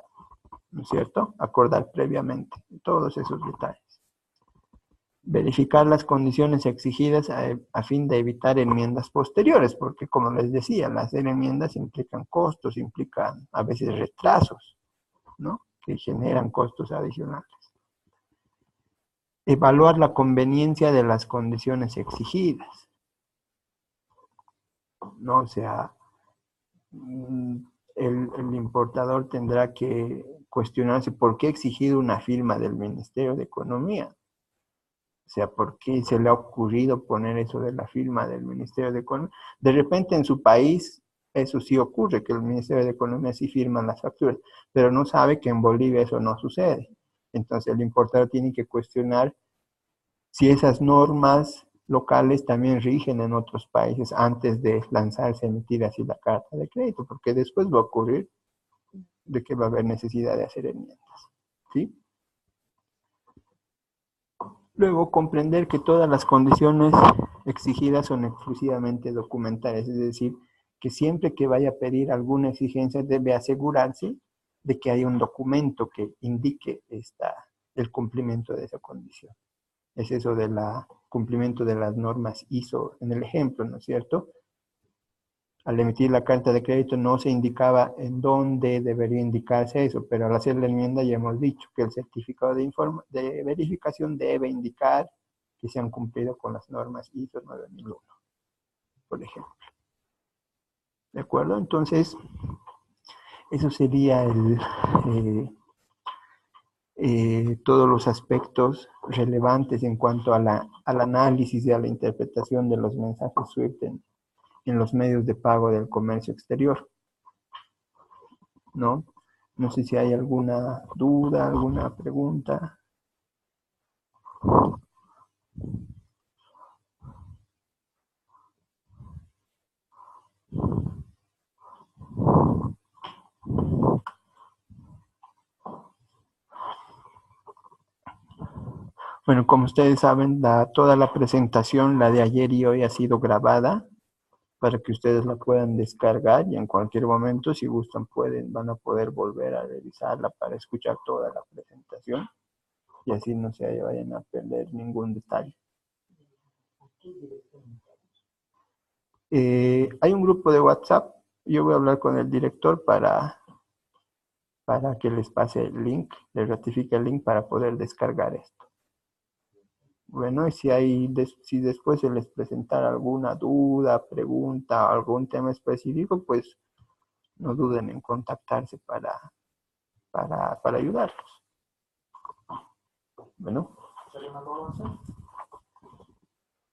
A: ¿no es cierto? Acordar previamente todos esos detalles. Verificar las condiciones exigidas a fin de evitar enmiendas posteriores, porque como les decía, las hacer enmiendas implican costos, implican a veces retrasos, ¿no? Que generan costos adicionales. Evaluar la conveniencia de las condiciones exigidas, ¿no? O sea, el importador tendrá que cuestionarse por qué ha exigido una firma del Ministerio de Economía. O sea, ¿por qué se le ha ocurrido poner eso de la firma del Ministerio de Economía? De repente en su país eso sí ocurre, que el Ministerio de Economía sí firma las facturas, pero no sabe que en Bolivia eso no sucede. Entonces el importador tiene que cuestionar si esas normas locales también rigen en otros países antes de lanzarse a emitir así la carta de crédito, porque después va a ocurrir de que va a haber necesidad de hacer enmiendas, ¿sí? Luego, comprender que todas las condiciones exigidas son exclusivamente documentales, es decir, que siempre que vaya a pedir alguna exigencia debe asegurarse de que hay un documento que indique el cumplimiento de esa condición. Es eso del cumplimiento de las normas ISO en el ejemplo, ¿no es cierto? Al emitir la carta de crédito no se indicaba en dónde debería indicarse eso, pero al hacer la enmienda ya hemos dicho que el certificado de verificación debe indicar que se han cumplido con las normas ISO 9001, por ejemplo. ¿De acuerdo? Entonces, eso sería todos los aspectos relevantes en cuanto al análisis y a la interpretación de los mensajes SWIFT en los medios de pago del comercio exterior, ¿no? No sé si hay alguna duda, alguna pregunta. Bueno, como ustedes saben, toda la presentación, la de ayer y hoy, ha sido grabada para que ustedes la puedan descargar y en cualquier momento, si gustan, van a poder volver a revisarla para escuchar toda la presentación y así no se vayan a perder ningún detalle. Hay un grupo de WhatsApp, yo voy a hablar con el director para que les pase el link, les ratifique el link para poder descargar esto. Bueno, y si después se les presentara alguna duda, pregunta, algún tema específico, pues no duden en contactarse para ayudarlos. Bueno.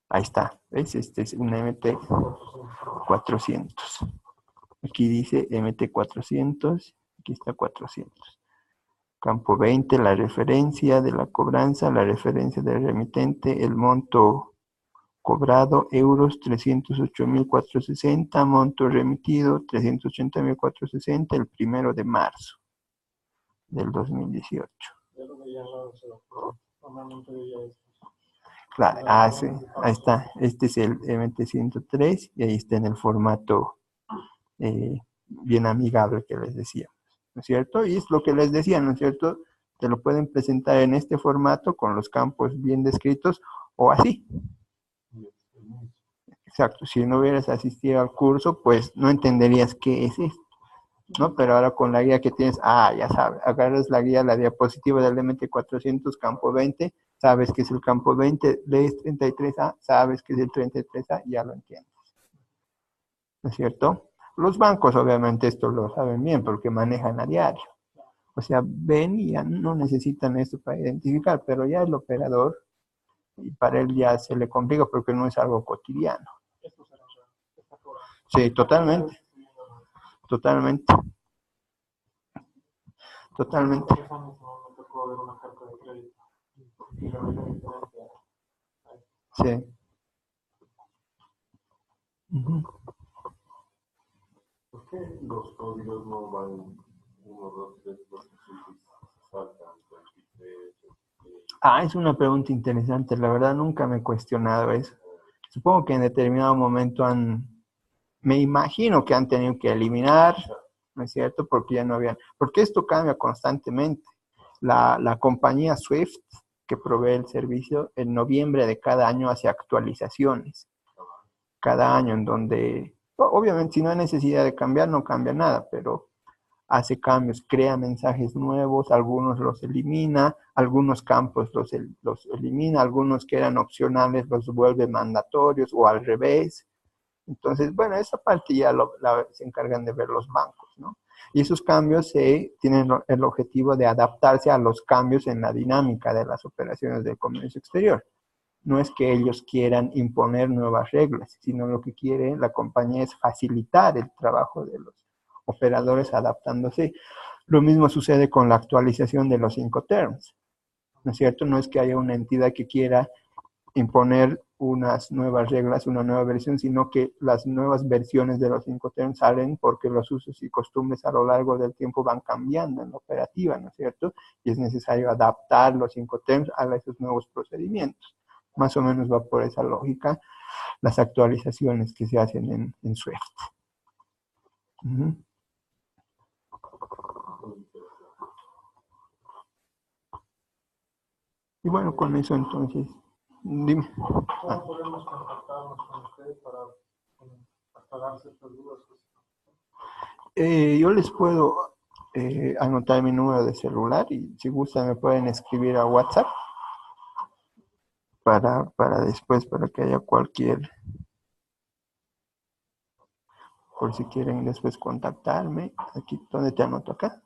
A: Ahí está. ¿Ves? Este es un MT400. Aquí dice MT400. Aquí está 400. Campo 20, la referencia de la cobranza, la referencia del remitente, el monto cobrado, euros 308.460, monto remitido 380.460, el 1 de marzo del 2018. Claro, sí, ahí está. Este es el MT103 y ahí está en el formato bien amigable que les decía, ¿no es cierto? Y es lo que les decía, ¿no es cierto? Te lo pueden presentar en este formato con los campos bien descritos o así. Exacto, si no hubieras asistido al curso, pues no entenderías qué es esto, ¿no? Pero ahora con la guía que tienes, ya sabes, agarras la guía, la diapositiva del MT400, campo 20, sabes que es el campo 20, lees 33A, sabes que es el 33A, ya lo entiendes, ¿no es cierto? Los bancos obviamente esto lo saben bien porque manejan a diario. O sea, ven y ya no necesitan esto para identificar, pero ya el operador, y para él ya se le complica porque no es algo cotidiano. Sí, totalmente. Totalmente. Totalmente. Sí.
D: ¿Por qué los códigos no van 1, 2, 3, 4, 5 y saltan 23?
A: Es una pregunta interesante. La verdad nunca me he cuestionado eso. supongo que en determinado momento me imagino que han tenido que eliminar, ¿no es cierto? Porque ya no habían, porque esto cambia constantemente. La compañía Swift, que provee el servicio, en noviembre de cada año hace actualizaciones. Cada año en donde, obviamente, si no hay necesidad de cambiar, no cambia nada, pero hace cambios, crea mensajes nuevos, algunos los elimina, algunos campos los elimina, algunos que eran opcionales los vuelve mandatorios o al revés. Entonces, bueno, esa parte ya se encargan de ver los bancos, ¿no? Y esos cambios tienen el objetivo de adaptarse a los cambios en la dinámica de las operaciones de comercio exterior. No es que ellos quieran imponer nuevas reglas, sino lo que quiere la compañía es facilitar el trabajo de los operadores adaptándose. Lo mismo sucede con la actualización de los Incoterms, ¿no es cierto? No es que haya una entidad que quiera imponer unas nuevas reglas, una nueva versión, sino que las nuevas versiones de los Incoterms salen porque los usos y costumbres a lo largo del tiempo van cambiando en la operativa, ¿no es cierto? Y es necesario adaptar los Incoterms a esos nuevos procedimientos. Más o menos va por esa lógica las actualizaciones que se hacen en Swift. Y bueno, con eso entonces, dime.
B: ¿Cómo podemos contactarnos con ustedes para aclarar ciertas dudas?
A: Yo les puedo anotar mi número de celular y si gustan me pueden escribir a WhatsApp para después, para que haya cualquier, por si quieren después contactarme. Aquí, ¿dónde te anoto? Acá.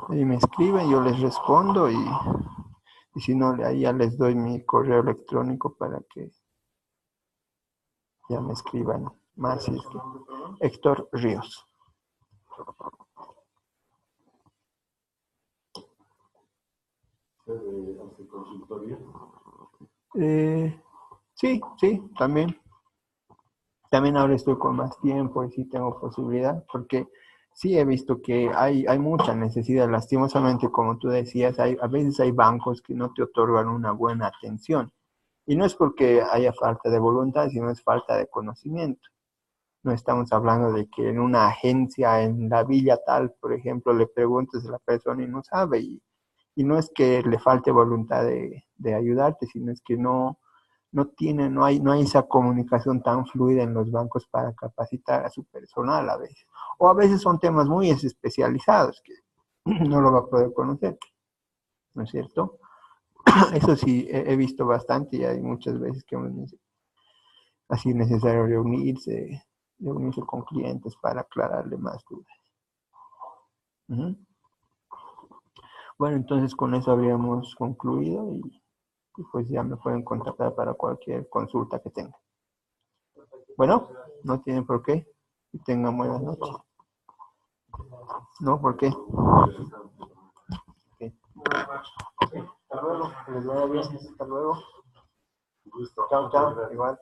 A: Y me escriben, yo les respondo y si no, ahí ya les doy mi correo electrónico para que ya me escriban más. Si es que Héctor Ríos.
D: ¿Hace consultoría?
A: Sí, también. También ahora estoy con más tiempo y sí tengo posibilidad, porque sí he visto que hay mucha necesidad. Lastimosamente, como tú decías, a veces hay bancos que no te otorgan una buena atención. Y no es porque haya falta de voluntad, sino es falta de conocimiento. No estamos hablando de que en una agencia en la villa tal, por ejemplo, le preguntes a la persona y no sabe. Y no es que le falte voluntad de ayudarte, sino es que no hay esa comunicación tan fluida en los bancos para capacitar a su personal a veces. O a veces son temas muy especializados que no lo va a poder conocer, ¿no es cierto? Eso sí, he visto bastante y hay muchas veces que ha sido necesario reunirse con clientes para aclararle más dudas. Bueno, entonces con eso habríamos concluido y pues ya me pueden contactar para cualquier consulta que tengan. Bueno, no tienen por qué. Y tengan buenas noches. No, ¿por qué? Okay. Hasta luego. Que les vaya bien. Hasta luego. Chao, chao. Igual.